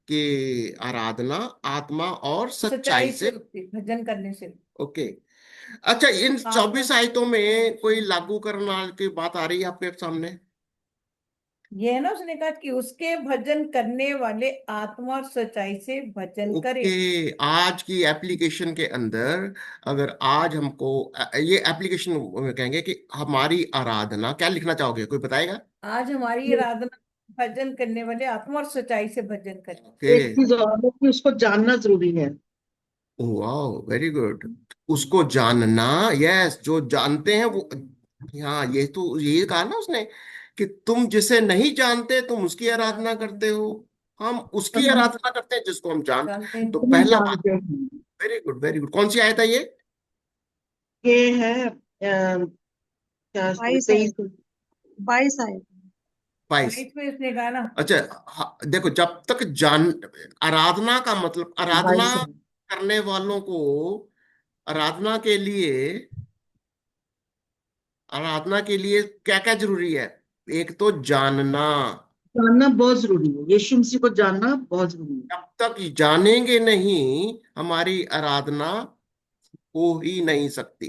की आराधना आत्मा और सच्चाई सच्चाई से से। होती है, भजन करने से। ओके। अच्छा, इन आत्मा 24 आयतों में कोई लागू करना की बात आ रही है आपके सामने? ये है ना, उसने कहा कि उसके भजन करने वाले आत्मा और सच्चाई से भजन करे। ओके। आज की एप्लीकेशन के अंदर, अगर आज हमको ये एप्लीकेशन में कहेंगे कि हमारी आराधना क्या लिखना चाहोगे? कोई बताएगा? आज हमारी आराधना भजन करने वाले आत्मा और सच्चाई से भजन करे। ओके। एक चीज और है कि उसको जानना जरूरी है। वाह, वेरी गुड। उसको जानना। यस, जो जानते हैं वो। हाँ, ये तो ये कहा ना उसने कि तुम जिसे नहीं जानते तुम उसकी आराधना करते हो। हम उसकी हम आराधना करते हैं जिसको हम जानते जानते हैं। हैं। तो नहीं पहला बात। जानते हैं। Very good, very good. कौन सी आयत है ये? ये है क्या 22 आए, 23। 22 आए। 22। 22 में उसने कहा ना। अच्छा। हाँ, देखो, जब तक जान आराधना का मतलब, आराधना 22 है। करने वालों को आराधना के लिए, आराधना के लिए क्या क्या जरूरी है? एक तो जानना। जानना बहुत जरूरी है, यीशु मसीह को जानना बहुत जरूरी है। जब तक जानेंगे नहीं हमारी आराधना हो ही नहीं सकती।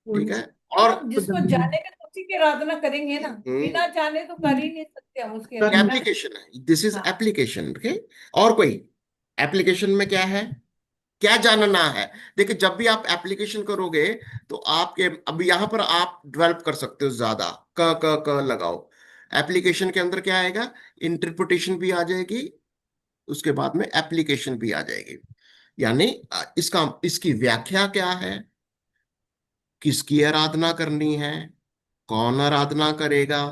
वो ठीक नहीं है। सब और हाँ, को जिसको जानना है। जानेगा तो उसी की आराधना करेंगे ना, बिना जाने तो कर ही नहीं सकते हम उसकी आराधना। एप्लीकेशन है, दिस इज हाँ। एप्लीकेशन। ओके, और कोई एप्लीकेशन में क्या है, क्या जानना है? देखिए, जब भी आप एप्लीकेशन करोगे तो आपके, अब यहाँ पर आप डेवलप कर सकते हो ज्यादा, क लगाओ। एप्लीकेशन के अंदर क्या आएगा, इंटरप्रिटेशन भी आ जाएगी, उसके बाद में एप्लीकेशन भी आ जाएगी। यानी इसका, इसकी व्याख्या क्या है, किसकी आराधना करनी है, कौन आराधना करेगा,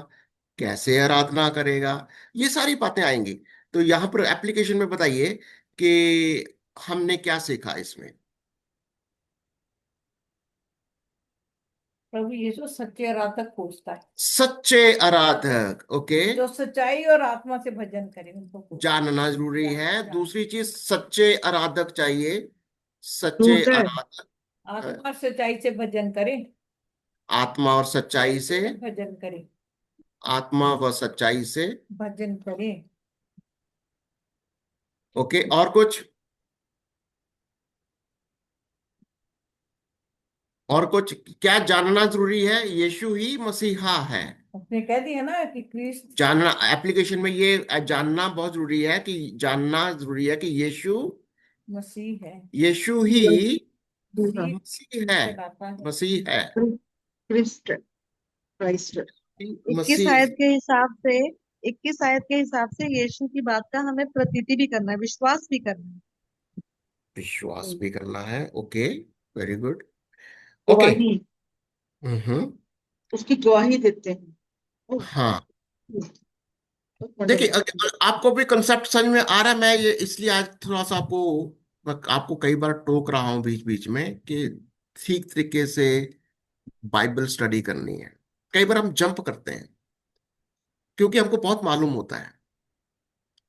कैसे आराधना करेगा, ये सारी बातें आएंगी। तो यहाँ पर एप्लीकेशन में बताइए कि हमने क्या सीखा इसमें। प्रभु यीशु सच्चे आराधक खोजता है, सच्चे आराधक, ओके, जो सच्चाई और आत्मा से भजन करे उनको खोजता जानना जरूरी है। है। दूसरी चीज, सच्चे आराधक चाहिए, सच्चे दूसरा है, आराधक, आत्मा और सच्चाई से भजन करे, आत्मा और सच्चाई से, भजन करे, आत्मा व सच्चाई से। भजन करे। ओके, और कुछ, और कुछ क्या जानना जरूरी है? यीशु ही मसीहा है। उसने कह दिया ना कि क्रिस्त जानना, एप्लीकेशन में ये जानना बहुत जरूरी है, कि जानना जरूरी है कि यीशु, मसीह है, यीशु ही दूसरा मसीह मसीह है, कहलाता है। मसीह है, क्रिस्ट, क्राइस्ट। 21 मसीह। आयत के हिसाब से 21 आयत के हिसाब से यीशु की बात का हमें प्रतीति भी करना है, विश्वास भी करना है। विश्वास भी करना है, ओके, वेरी गुड, ओके। गवाही, हम्म, उसकी गवाही देते हैं। ओ, हाँ। देखिए, wonderful। आपको भी कंसेप्ट समझ में आ रहा है? मैं ये इसलिए आज थोड़ा सा आपको, मैं आपको कई बार टोक रहा हूँ बीच बीच में कि ठीक तरीके से बाइबल स्टडी करनी है। कई बार हम जंप करते हैं क्योंकि हमको बहुत मालूम होता है,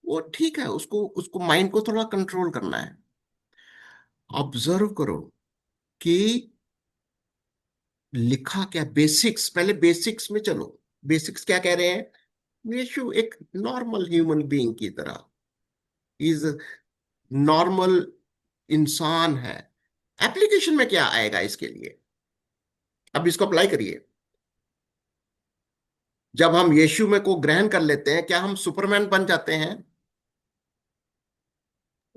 वो ठीक है, उसको उसको माइंड को थोड़ा कंट्रोल करना है। ऑब्जर्व करो कि लिखा क्या, बेसिक्स, पहले बेसिक्स में चलो। बेसिक्स क्या कह रहे हैं? यीशु एक नॉर्मल ह्यूमन बीइंग की तरह, इज नॉर्मल इंसान है। एप्लीकेशन में क्या आएगा इसके लिए? अब इसको अप्लाई करिए। जब हम यीशु में को ग्रहण कर लेते हैं, क्या हम सुपरमैन बन जाते हैं?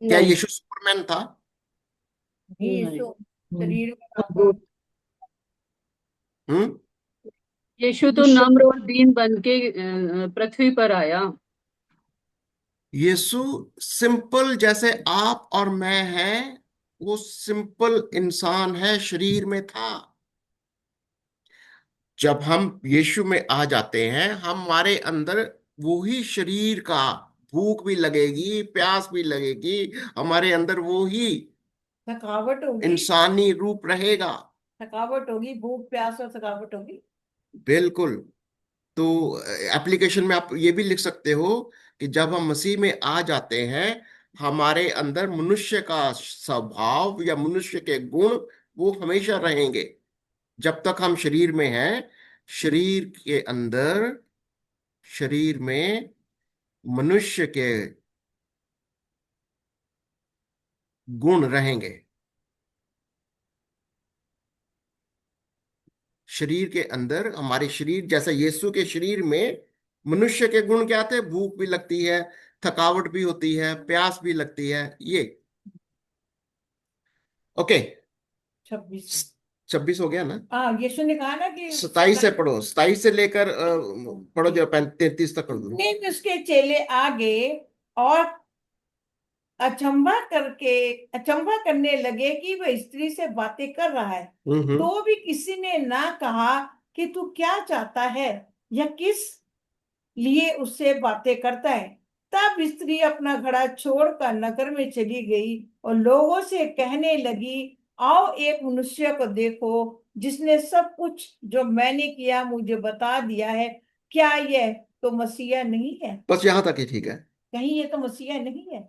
क्या नहीं, यीशु सुपरमैन था? नहीं, नहीं। यीशु शरीर में आता। वो हम्म, यीशु तो मनुष्य नम्र और दीन बन के पृथ्वी पर आया। यीशु सिंपल जैसे आप और मैं हैं, वो सिंपल इंसान है, शरीर में था। जब हम यीशु में आ जाते हैं, हमारे अंदर वो ही शरीर का, भूख भी लगेगी, प्यास भी लगेगी, हमारे अंदर वो ही थकावट होगी, इंसानी रूप रहेगा। थकावट होगी, भूख प्यास और थकावट होगी। बिल्कुल। तो एप्लीकेशन में आप ये भी लिख सकते हो कि जब हम मसीह में आ जाते हैं, हमारे अंदर मनुष्य का स्वभाव या मनुष्य के गुण वो हमेशा रहेंगे। जब तक हम शरीर में हैं, शरीर के अंदर, शरीर में मनुष्य के गुण रहेंगे। शरीर के अंदर, हमारे शरीर जैसा यीशु के शरीर में मनुष्य के गुण क्या आते हैं? भूख भी लगती है, थकावट भी होती है, प्यास भी लगती है, ये। ओके, 26। 26 हो गया ना? हाँ, यीशु ने कहा ना कि 27 से पढ़ो, 27 से लेकर पढ़ो जो 33 तक कर दो। फिर उसके चेले आ गए और अचंभा करने लगे कि वह स्त्री से बातें कर रहा है। हम्म, तो भी किसी ने ना कहा कि तू क्या चाहता है या किस लिए उससे बातें करता है। तब स्त्री अपना घड़ा छोड़कर नगर में चली गई और लोगों से कहने लगी, आओ एक मनुष्य को देखो जिसने सब कुछ जो मैंने किया मुझे बता दिया है। क्या यह तो मसीहा नहीं है? बस यहां तक ही ठीक है। कहीं ये तो मसीहा नहीं है?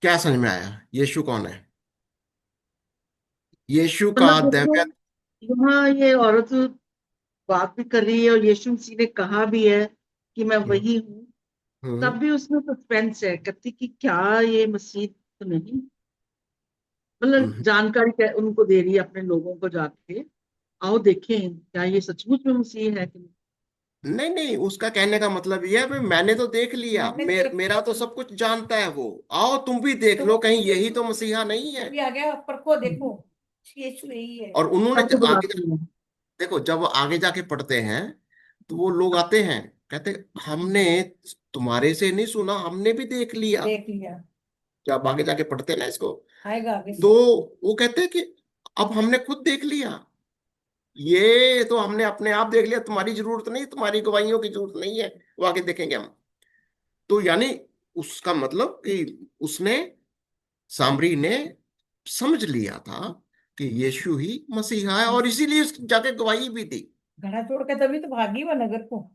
क्या समझ में आया? यीशु कौन है? यीशु का मतलब देखो, दैव्य। यहाँ ये औरत बात भी कर रही है और यीशु मसीह ने कहा भी है कि मैं हम्म, वही हूँ। हम्म, तब भी उसमें सस्पेंस है, कहती कि क्या ये मसीह तो नहीं। मतलब हम्म, जानकारी उनको दे रही है अपने लोगों को जाके, आओ देखें क्या ये सचमुच में मसीह है कि नहीं। नहीं नहीं, उसका कहने का मतलब यह है भाई मैंने तो देख लिया, मैंने देख मेरा तो सब कुछ जानता है वो, आओ तुम भी देख तो लो, कहीं यही तो मसीहा नहीं है। अभी आ गया, परखो देखो, यीशु यही है। और उन्होंने सबको आगे बुलाती है। देखो, जब वो आगे जाके पढ़ते हैं तो वो लोग आते हैं, कहते हमने तुम्हारे से नहीं सुना, हमने भी देख लिया। देख लिया, जब आगे जाके पढ़ते हैं ना इसको, आएगा आगे तो से। वो कहते हैं कि अब हमने खुद देख लिया, ये तो हमने अपने आप देख लिया, तुम्हारी जरूरत नहीं, तुम्हारी गवाहियों की जरूरत नहीं है, वो आगे देखेंगे हम। तो यानी उसका मतलब कि उसने, सामरी ने समझ लिया था कि यीशु ही मसीहा है, और इसीलिए जाके गवाही भी दी। घड़ा छोड़ के तभी तो भागी वह नगर को।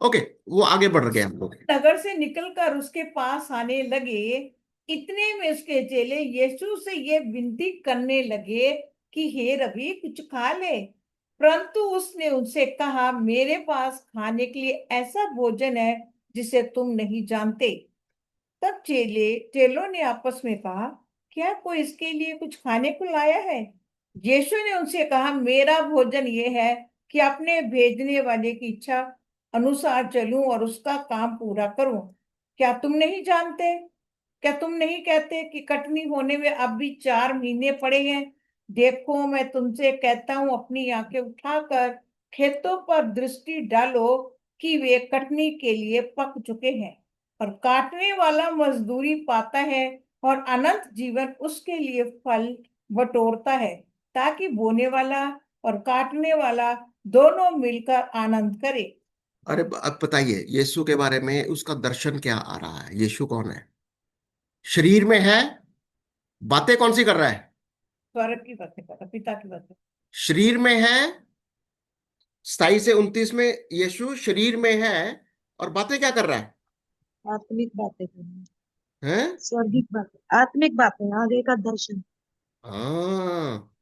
ओके, वो आगे बढ़ गए हम लोग। नगर से निकलकर उसके पास आने लगे, इतने में उसके चेले यीशु से ये विनती करने लगे कि हे रबी कुछ खा ले। परंतु उसने उनसे कहा, मेरे पास खाने के लिए ऐसा भोजन है जिसे तुम नहीं जानते। तब चेलों ने आपस में कहा, क्या कोई इसके लिए कुछ खाने को लाया है? यीशु ने उनसे कहा, मेरा भोजन ये है कि अपने भेजने वाले की इच्छा अनुसार चलूं और उसका काम पूरा करूं। क्या तुम नहीं जानते? क्या तुम नहीं कहते कि कटनी होने में अब भी 4 महीने पड़े हैं? देखो मैं तुमसे कहता हूं, अपनी आंखें उठाकर खेतों पर दृष्टि डालो कि वे कटनी के लिए पक चुके हैं, और काटने वाला मजदूरी पाता है, और अनंत जीवन उसके लिए फल बटोरता है, ताकि बोने वाला और काटने वाला दोनों मिलकर आनंद करे। अरे अब बताइए, यीशु के बारे में उसका दर्शन क्या आ रहा है? यीशु कौन है? शरीर में है, बातें कौन सी कर रहा है? स्वर्ग की बातें कर, पिता की बातें। शरीर में है, 27 से 29 में यीशु शरीर में है, और बातें क्या कर रहा है? आत्मिक बातें करनी, हैं? स्वर्गिक बातें, आत्मिक बातें, आगे का दर्शन। हाँ,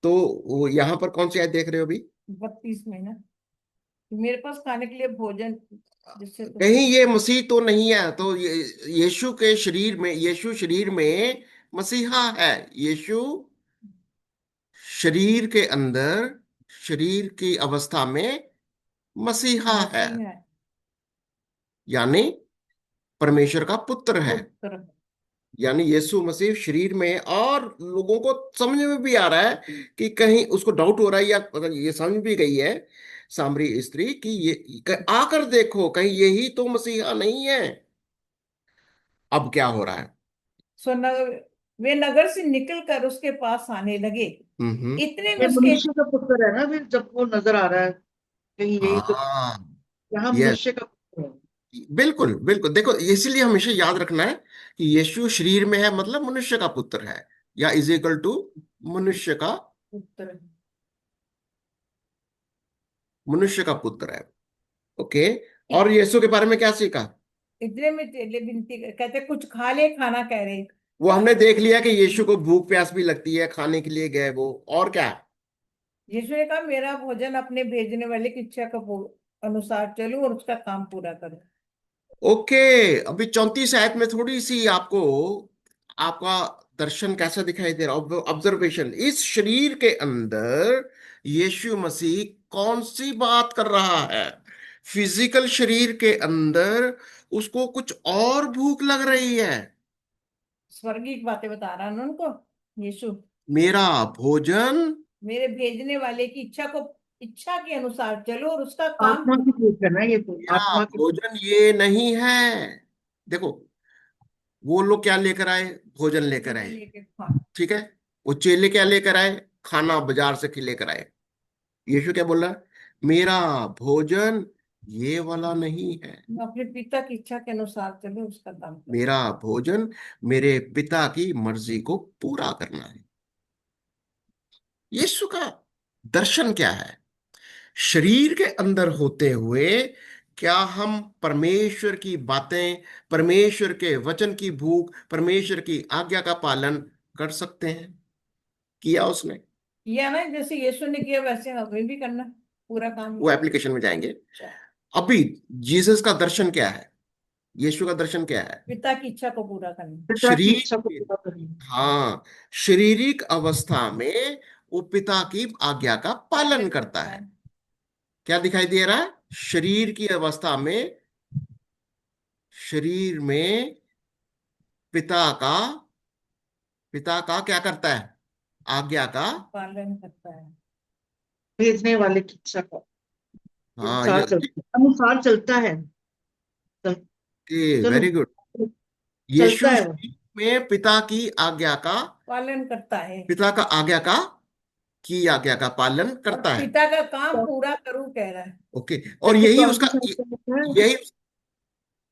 तो वो यहाँ पर कौन सी आयत देख रहे हो अभी? 32 में ना, मेरे पास खाने के लिए भोजन जिससे तुम कहीं ये मसीह तो नहीं है, तो यीशु के शरीर में, यीशु शरीर में मसीहा है। यीशु शरीर के अंदर, शरीर की अवस्था में मसीहा है, मसीह है, यानी परमेश्वर का पुत्र है। पुत्र। यानी यीशु मसीह शरीर में है, और लोगों को समझ में भी आ रहा है कि कहीं उसको डाउट हो रहा है, या मतलब ये समझ भी गई है सामरी स्त्री कि ये आकर देखो, कहीं यही तो मसीहा नहीं है। अब क्या हो रहा है? सो वे नगर से निकलकर उसके पास आने लगे, हम्म। इतने में ये उसके मनुष्य का पुत्र है ना, फिर जब वो नजर आ रहा है कहीं यही तो, हाँ, यहाँ यस, मनुष्य का पुत्र है। बिल्कुल बिल्कुल। देखो, इसीलिए हमेशा याद रखना है कि यीशु शरीर में है, मतलब मनुष्य का पुत्र है, या इज इक्वल टू मनुष्य का, पुत्र। मनुष्य का पुत्र है। ओके। और यीशु के बारे में क्या सीखा? इतने में चेले कहते, कुछ खा ले, खाना कह रहे। वो हमने देख लिया कि यीशु को भूख प्यास भी लगती है, खाने के लिए गए वो, और क्या? यीशु ने कहा, मेरा भोजन अपने भेजने वाले की इच्छा का अनुसार चलूं और उसका काम पूरा करूं। ओके। अभी 34 आयत में थोड़ी सी आपको, आपका दर्शन कैसा दिखाई दे रहा, ऑब्जर्वेशन, इस शरीर के अंदर यीशु मसीह कौन सी बात कर रहा है? फिजिकल शरीर के अंदर उसको कुछ और भूख लग रही है। स्वर्गीय बातें बता रहा है ना उनको यीशु। मेरा भोजन, मेरे भेजने वाले की इच्छा के अनुसार चलो और उसका काम आत्मा की भूख है ना ये तो, मेरा आत्मा की भूख। भोजन ये नहीं है। देखो, वो लोग क्या लेकर आए? भोजन लेकर आए, लेके खा। ठीक है। वो चेले क्या लेकर आए? खाना बाजार से लेकर आए। यीशु क्या बोल रहा है? मेरा भोजन ये वाला नहीं है, मैं अपने पिता की इच्छा के अनुसार चलो उसका काम करो। मेरा भोजन मेरे पिता की मर्जी को पूरा करना है। यीशु का दर्शन क्या है? शरीर के अंदर होते हुए क्या हम परमेश्वर की बातें, परमेश्वर के वचन की भूख, परमेश्वर की आज्ञा का पालन कर सकते हैं? किया उसने? किया ना, जैसे यीशु ने किया वैसे हमें भी करना, पूरा काम। वो एप्लीकेशन में जाएंगे। अच्छा, अभी जीसस का दर्शन क्या है? यीशु का दर्शन क्या है? पिता की इच्छा को पूरा करना। पिता की शरीर इच्छा को के, पूरा करनी। हाँ, शारीरिक अवस्था में वो पिता की आज्ञा का पालन करता है। क्या दिखाई दे रहा है? शरीर की अवस्था में, शरीर में पिता का, पिता का क्या करता है? आज्ञा का पालन करता है। भेजने वाले की इच्छा का हाँ, ये अनुसार चलता है। चलो, वेरी गुड। चलता यीशु है वो। शरीर में पिता की आज्ञा का, पालन करता है पिता का आज्ञा का, की आज्ञा का पालन और करता है। पिता का काम पूरा करूं कह रहा है। ओके, और यही उसका, यही,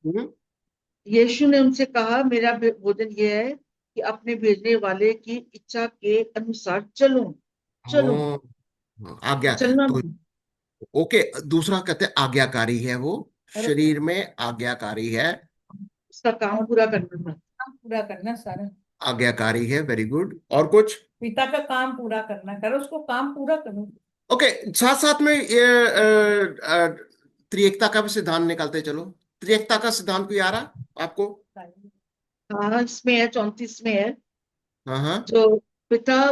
हम्म, यीशु ने उनसे कहा, मेरा भोजन ये है कि अपने भेजने वाले की इच्छा के अनुसार चलो। चलो, आज्ञा। चलना तो ओके, दूसरा कहते हैं आज्ञाकारी है वो, और शरीर में आज्ञाकारी है, उसका काम पूरा करना था। काम पूरा करना सारा, आज्ञाकारी है, वेरी गुड। और कुछ? पिता का काम पूरा करना, करो उसको काम पूरा करो। ओके, साथ साथ में ये त्रिएकता का भी सिद्धांत निकालते चलो। त्रिएकता का सिद्धांत भी आ रहा आपको? हाँ, इसमें है, 34 में है। हाँ हाँ, जो पिता,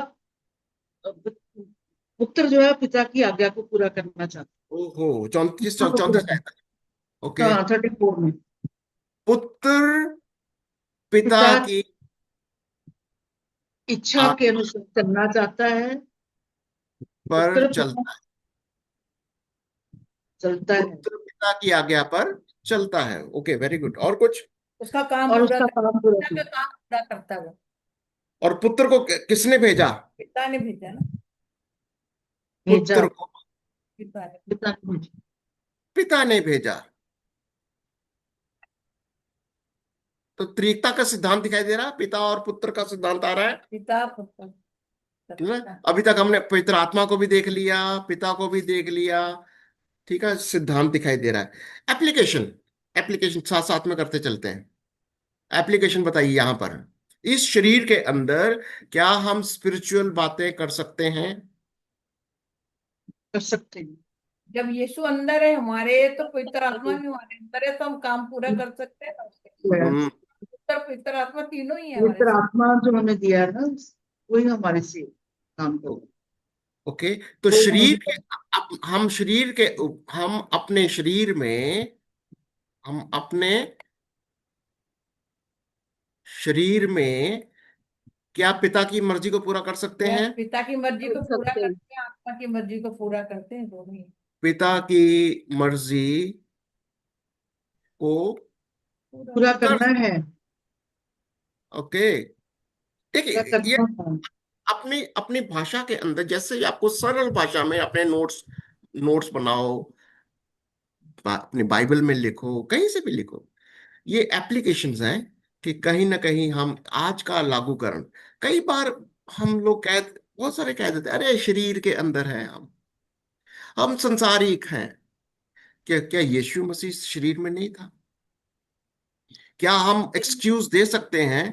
पुत्र जो है पिता की आज्ञा को पूरा करना चाहता ओहो, 34 है, 34 है। ओके, हाँ, 34 में पुत्र पिता पिता की इच्छा के आज्ञा अनुसार चलना चाहता है। पर पुत्र पिता चलता है, चलता है पुत्र पिता की आज्ञा पर चलता है। Okay, very good. और कुछ? उसका काम और पूरा उसका कर, काम पूरा पिता का करना। काम पूरा करता है वो। और पुत्र को किसने भेजा? पिता ने भेजा ना, भेजा, पुत्र को पिता ने। पिता ने भेजा। पिता ने भेजा। तो त्रिकता का सिद्धांत दिखाई दे रहा है, पिता और पुत्र का सिद्धांत आ रहा है। पिता पुत्र ठीक है, पिता। अभी तक हमने पवित्र आत्मा को भी देख लिया, पिता को भी देख लिया। ठीक है, सिद्धांत दिखाई दे रहा है। एप्लीकेशन, एप्लीकेशन साथ साथ में करते चलते हैं। एप्लीकेशन बताइए यहां पर, इस शरीर के अंदर क्या हम स्पिरिचुअल बातें कर सकते हैं? कर सकते हैं। जब यीशु अंदर है हमारे, तो पवित्र आत्मा भी हमारे अंदर है, तो हम काम पूरा कर सकते हैं ना उसके। हम्म, पुत्र पवित्र आत्मा तीनों ही है हमारे पवित्र साथ। आत्मा जो हमें दिया है ना, वही हमारे से काम करो। ओके, तो वो शरीर हमें के, हम शरीर के, हम अपने शरीर में, हम अपने शरीर में क्या पिता की मर्जी को पूरा कर सकते यस, हैं? पिता की मर्जी को कर पूरा सकते हैं। करते हैं, आत्मा की मर्जी को पूरा करते हैं, दोनों ही पिता की मर्जी को पूरा कर, करना है। ओके, पूरा देखिए ये करना है। अपनी अपनी भाषा के अंदर, जैसे ही आपको सरल भाषा में अपने नोट्स, नोट्स बनाओ, अपनी बाइबल में लिखो, कहीं से भी लिखो, ये एप्लीकेशंस हैं कि कहीं ना कहीं हम आज का लागूकरण, कई बार हम लोग कह, बहुत सारे कह देते हैं, अरे शरीर के अंदर है हम संसारिक हैं। क्या क्या यीशु मसीह शरीर में नहीं था? क्या हम एक्सक्यूज दे सकते हैं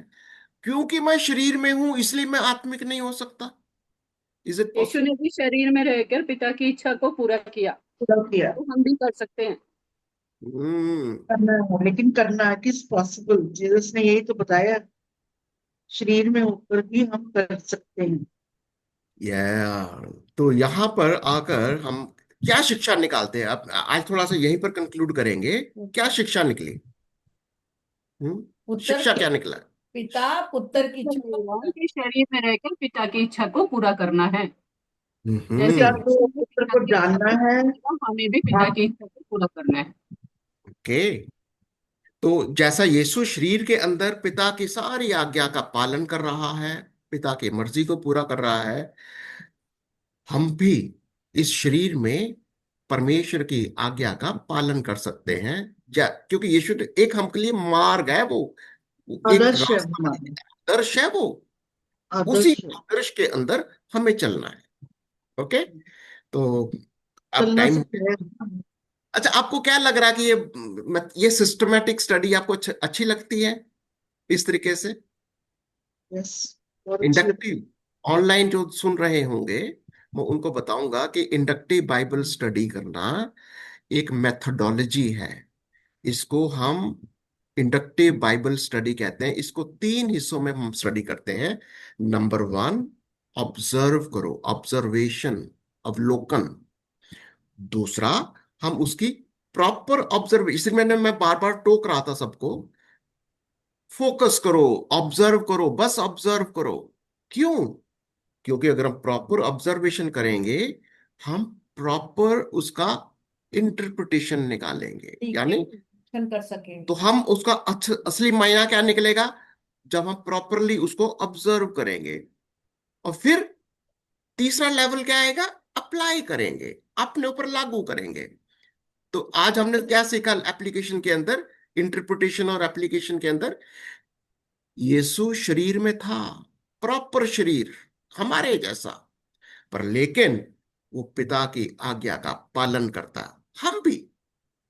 क्योंकि मैं शरीर में हूं इसलिए मैं आत्मिक नहीं हो सकता? Is it Yeshu possible? ने भी शरीर में रहकर पिता की इच्छा को पूरा किया, पूरा किया। तो हम भी कर सकते हैं। हम्म, करना है, लेकिन करना है किस पॉसिबल, जीसस ने यही तो बताया, शरीर में होकर भी हम कर सकते हैं। या तो यहां पर आकर हम क्या शिक्षा निकालते हैं? अब आज थोड़ा सा यहीं पर कंक्लूड करेंगे। क्या शिक्षा निकली? पुत्र शिक्षा क्या निकला? पिता पुत्र की इच्छा को भगवान पूरा के शरीर में रहकर पिता की इच्छा को पूरा करना है। जैसे पिता हम्म, को, यीशु ने पुत्र पिता को की इच्छा जानना को है। पूरा किया, हमें भी पिता की आप इच्छा को पूरा करना है। ओके, तो जैसा यीशु शरीर के अंदर पिता की सारी आज्ञा का पालन कर रहा है, पिता की मर्जी को पूरा कर रहा है, हम भी इस शरीर में परमेश्वर की आज्ञा का पालन कर सकते हैं। क्योंकि यीशु तो एक हमके लिए मार्ग है, वो एक आदर्श है रास्ता, हमारा, आदर्श है वो, उसी आदर्श है। आदर्श के अंदर हमें चलना है। ओके, तो अब चलना टाइम, सकते हैं। अच्छा आपको क्या लग रहा है कि ये सिस्टमेटिक स्टडी आपको अच्छी लगती है इस तरीके से? यस, बहुत अच्छी लगती है। इंडक्टिव, ऑनलाइन जो सुन रहे होंगे, मैं उनको बताऊंगा कि इंडक्टिव बाइबल स्टडी करना एक मेथोडोलॉजी है। इसको हम इंडक्टिव बाइबल स्टडी कहते हैं। इसको तीन हिस्सों में हम स्टडी करते हैं। नंबर वन, ऑब्जर्व करो, ऑब्जर्वेशन, अवलोकन। दूसरा, हम उसकी प्रॉपर ऑब्जर्व, इसलिए मैं बार बार टोक रहा था सबको, फोकस करो, ऑब्जर्व करो, बस ऑब्जर्व करो। क्यों? क्योंकि अगर हम प्रॉपर ऑब्जर्वेशन करेंगे, हम प्रॉपर उसका इंटरप्रिटेशन निकालेंगे, ठीक यानी है, कर सके। तो हम उसका असली मायना क्या निकलेगा, जब हम प्रॉपरली उसको ऑब्जर्व करेंगे। और फिर तीसरा लेवल क्या आएगा, अप्लाई करेंगे, अपने ऊपर लागू करेंगे। तो आज हमने क्या सीखा एप्लीकेशन के अंदर, इंटरप्रिटेशन और एप्लीकेशन के अंदर? यीशु शरीर में था, प्रॉपर शरीर हमारे जैसा, पर लेकिन वो पिता की आज्ञा का पालन करता। हम भी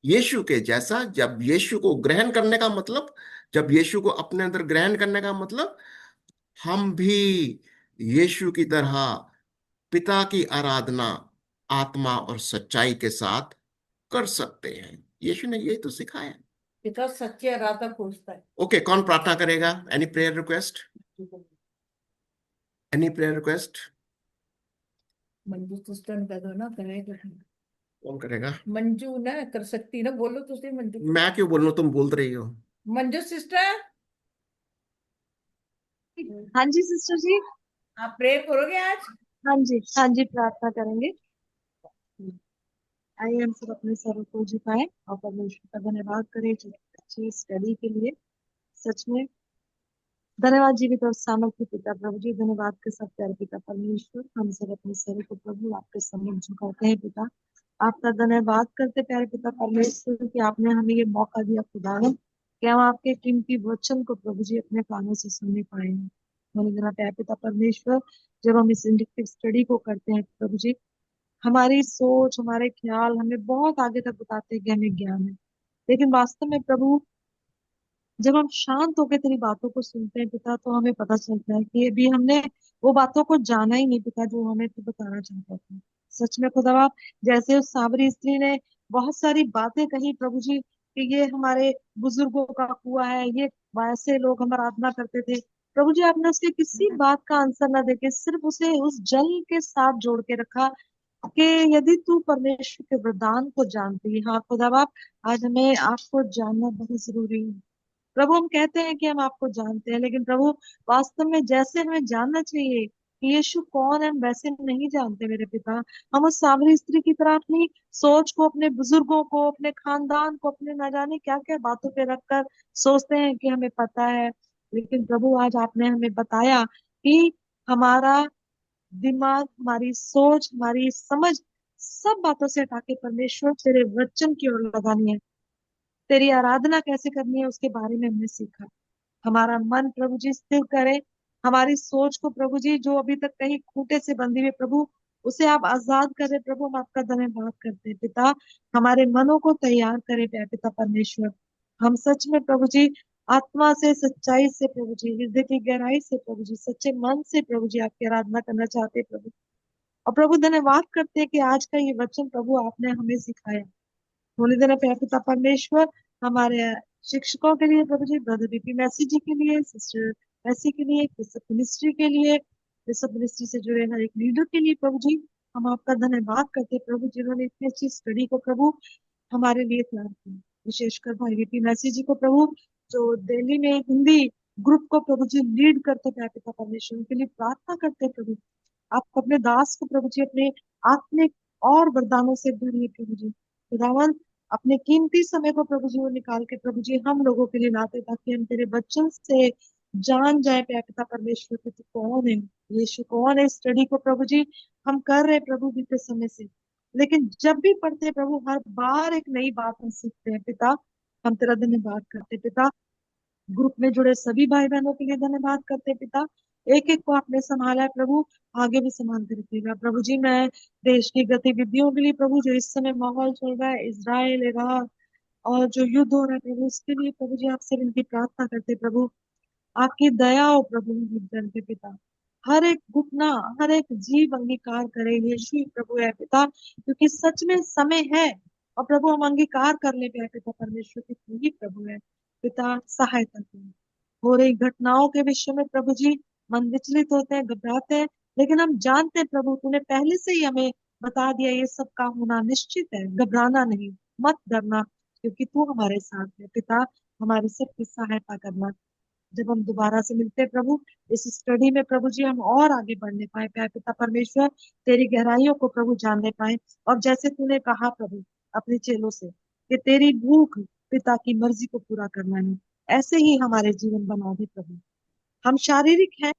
यीशु के जैसा, जब यीशु को ग्रहण करने का मतलब, जब यीशु को अपने अंदर ग्रहण करने का मतलब, हम भी यीशु की तरह पिता की आराधना आत्मा और सच्चाई के साथ कर सकते हैं। यीशु ने यही तो सिखाया। पिता सच्चे आराधक खोजता है। ओके, कौन प्रार्थना करेगा? Any prayer request? Any prayer request? Manju sister ने कह दो ना, करेगा। कौन करेगा? मंजू ना कर सकती ना, बोलो तो सही मंजू। मैं क्यों बोलूं, तुम बोल रही हो। मंजू सिस्टर, हाँ जी सिस्टर जी। आप प्रे करोगे आज? हाँ जी, हाँ जी, प्रार्थना करेंगे। आइए हम सब अपने सरों को झुकाएं और परमेश्वर का धन्यवाद करें जो अच्छी स्टडी के लिए। सच में धन्यवाद जीवित और सामर्थ्य पिता प्रभु जी, धन्यवाद के सब प्यारे पिता परमेश्वर, हम सब अपने सर को प्रभु आपके सामने झुकाते हैं पिता। आपका धन्यवाद करते प्यारे पिता परमेश्वर कि आपने हमें ये मौका दिया खुदावन कि हम आपके कीमती वचन को प्रभु जी अपने कानों से सुनने पाए हैं। धन्यवाद प्यारे पिता परमेश्वर, जब हम इस इंडक्टिव स्टडी को करते हैं प्रभु जी, हमारी सोच हमारे ख्याल हमें बहुत आगे तक बताते हैं कि हमें ज्ञान है, लेकिन वास्तव में प्रभु जब हम शांत होकर तेरी बातों को सुनते हैं पिता, तो हमें पता चलता है कि अभी हमने वो बातों को जाना ही नहीं पिता जो हमें तू बताना चाहता था। सच में खुदा बाप, जैसे उस सावरी स्त्री ने बहुत सारी बातें कही प्रभु जी कि ये हमारे बुजुर्गों का कुआं है, ये वैसे लोग हम आराधना करते थे, प्रभु जी आपने उसके किसी बात का आंसर ना देके सिर्फ उसे उस जल के साथ जोड़ के रखा कि यदि तू परमेश्वर के वरदान को जानती है। हाँ खुदा बाप, आज हमें आपको जानना बहुत जरूरी है प्रभु। हम कहते हैं कि हम आपको जानते हैं, लेकिन प्रभु वास्तव में जैसे हमें जानना चाहिए कि यीशु कौन है, हम वैसे नहीं जानते मेरे पिता। हम उस सामरी स्त्री की तरह अपनी सोच को, अपने बुजुर्गों को, अपने खानदान को, अपने न जाने क्या क्या बातों पे रखकर सोचते हैं कि हमें पता है, लेकिन प्रभु आज आपने हमें बताया कि हमारा दिमाग, हमारी सोच, हमारी समझ सब बातों से हटा के परमेश्वर तेरे वचन की ओर लगानी है। तेरी आराधना कैसे करनी है उसके बारे में हमने सीखा। हमारा मन प्रभु जी स्थिर करे, हमारी सोच को प्रभु जी जो अभी तक कहीं खूंटे से बंधी हुई प्रभु, उसे आप आजाद करें प्रभु। हम आपका धन्यवाद करते हैं पिता, हमारे मनों को तैयार करें पिता परमेश्वर। हम सच में प्रभु जी आत्मा से, सच्चाई से प्रभु जी, हृदय की गहराई से प्रभु जी, सच्चे मन से प्रभु जी आपकी आराधना करना चाहते हैं प्रभु। और प्रभु धन्यवाद करते हैं कि आज का ये वचन प्रभु आपने हमें सिखाया। होली देना प्यारे पिता परमेश्वर, हमारे शिक्षकों के लिए प्रभु जी, ब्रदर बीपी मैसी जी के लिए, सिस्टर मैसी के लिए, बिशप मिनिस्ट्री के लिए, बिशप मिनिस्ट्री से जुड़े हर एक लीडर के लिए प्रभु जी, हम आपका धन्यवाद करते हैं प्रभु जिन्होंने इतनी अच्छी स्टडी को प्रभु हमारे लिए तैयार किया। विशेषकर भाई बीपी मैसी जी को प्रभु, जो दिल्ली में हिंदी ग्रुप को प्रभु जी लीड करते प्यारे पिता परमेश्वर, उनके लिए प्रार्थना करते हैं प्रभु। आप अपने दास को प्रभु जी अपने आत्मिक और वरदानों से भरिए प्रभु जी। खुदावन अपने कीमती समय को प्रभु जी वो निकाल के प्रभु जी हम लोगों के लिए लाते, ताकि हम तेरे बच्चों से जान जाए प्यारे पिता परमेश्वर कि तू कौन है, यीशु कौन है। स्टडी को प्रभु जी हम कर रहे प्रभु बीते समय से, लेकिन जब भी पढ़ते हैं प्रभु हर बार एक नई बात हम सीखते हैं पिता। हम तेरा धन्यवाद करते हैं पिता, ग्रुप में जुड़े सभी भाई बहनों के लिए धन्यवाद करते हैं पिता। एक एक को आपने संभाला है प्रभु, आगे भी संभालते रखिएगा प्रभु जी। मैं देश की गतिविधियों के लिए प्रभु, जो इस समय माहौल चल रहा है इजराइल इराक और जो युद्ध हो रहा है प्रभु, उसके लिए प्रभु जी आपसे विनती प्रार्थना करते हैं प्रभु। आपकी दया हो प्रभु उन जन पे पिता, हर एक घुटना, हर एक जीव अंगीकार करे यीशु ही प्रभु है पिता, क्योंकि सच में समय है। और प्रभु हम अंगीकार कर ले पिता परमेश्वर की तू ही प्रभु है पिता। सहायता करें हो रही घटनाओं के विषय में प्रभु जी, मन विचलित होते हैं, घबराते हैं, लेकिन हम जानते हैं प्रभु तूने पहले से ही हमें बता दिया ये सब का होना निश्चित है, घबराना नहीं, मत डरना, क्योंकि तू हमारे साथ है। पिता, हमारी सबकी सहायता करना। जब हम दोबारा से मिलते हैं प्रभु, इस स्टडी में प्रभु जी हम और आगे बढ़ने पाए, प्यारे पिता परमेश्वर, तेरी गहराइयों को प्रभु जानने पाए। और जैसे तूने कहा प्रभु अपने चेलों से कि तेरी भूख पिता की मर्जी को पूरा करना है, ऐसे ही हमारे जीवन बना दे प्रभु। हम शारीरिक हैं,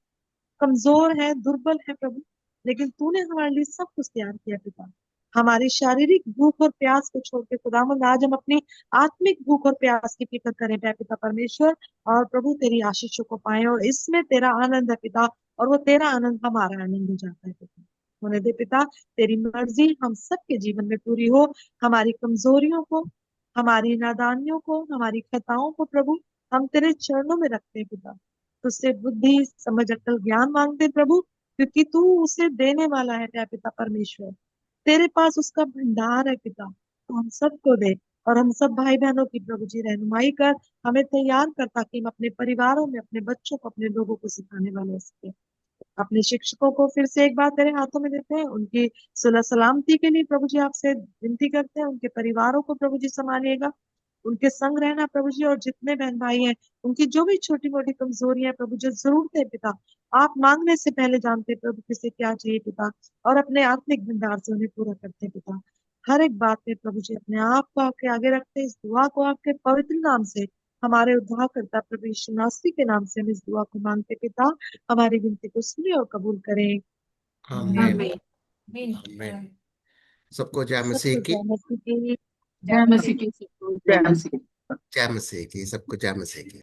कमजोर है, दुर्बल है प्रभु, लेकिन तूने हमारे लिए सब कुछ तैयार किया पिता। हमारी शारीरिक भूख और प्यास को छोड़ के खुदावंद आज हम अपनी आत्मिक भूख और प्यास की फिक्र करें प्यारे पिता परमेश्वर, और प्रभु तेरी आशीषों को पाए, और इसमें तेरा आनंद है पिता, और वो तेरा आनंद हमारा आनंद हो जाता है पिता। होने दे पिता, तेरी मर्जी हम सबके जीवन में पूरी हो। हमारी कमजोरियों को, हमारी नादानियों को, हमारी खताओं को प्रभु हम तेरे चरणों में रखते हैं पिता। तुझसे बुद्धि समझ अक्ल ज्ञान मांगते हैं प्रभु, क्योंकि तू उसे देने वाला है प्यारे पिता परमेश्वर। तेरे पास उसका भंडार है पिता, तो हम सबको दे। और हम सब भाई बहनों की प्रभु जी रहनुमाई कर, हमें तैयार कर, ताकि हम अपने परिवारों में अपने बच्चों को, अपने लोगों को सिखाने वाले हो सके। अपने शिक्षकों को फिर से एक बार तेरे हाथों में देते हैं, उनकी सुलह सलामती के लिए प्रभु जी आपसे विनती करते हैं। उनके परिवारों को प्रभु जी संभालिएगा, उनके संग रहना प्रभु जी। और जितने बहन भाई हैं, उनकी जो भी छोटी मोटी कमजोरियां हैं प्रभु, जो जरूरतें हैं पिता, आप मांगने से पहले जानते हैं प्रभु किसे क्या चाहिए पिता, और अपने आत्मिक भंडार से उन्हें पूरा करते हैं पिता। हर एक बात में प्रभु जी अपने आप को आपके आगे रखते हैं। इस दुआ को आपके पवित्र नाम से, हमारे उद्धारकर्ता प्रभु यीशु मसीह के नाम से हम इस दुआ को मांगते पिता। हमारी विनती को सुने और कबूल करें। आमीन। आमीन। आमीन। सबको जय मसीह सबको की। जय मसीह की। जय मसीह की, सबको जय जय मसीह की। जय मसीह की। सबको जय मसीह की।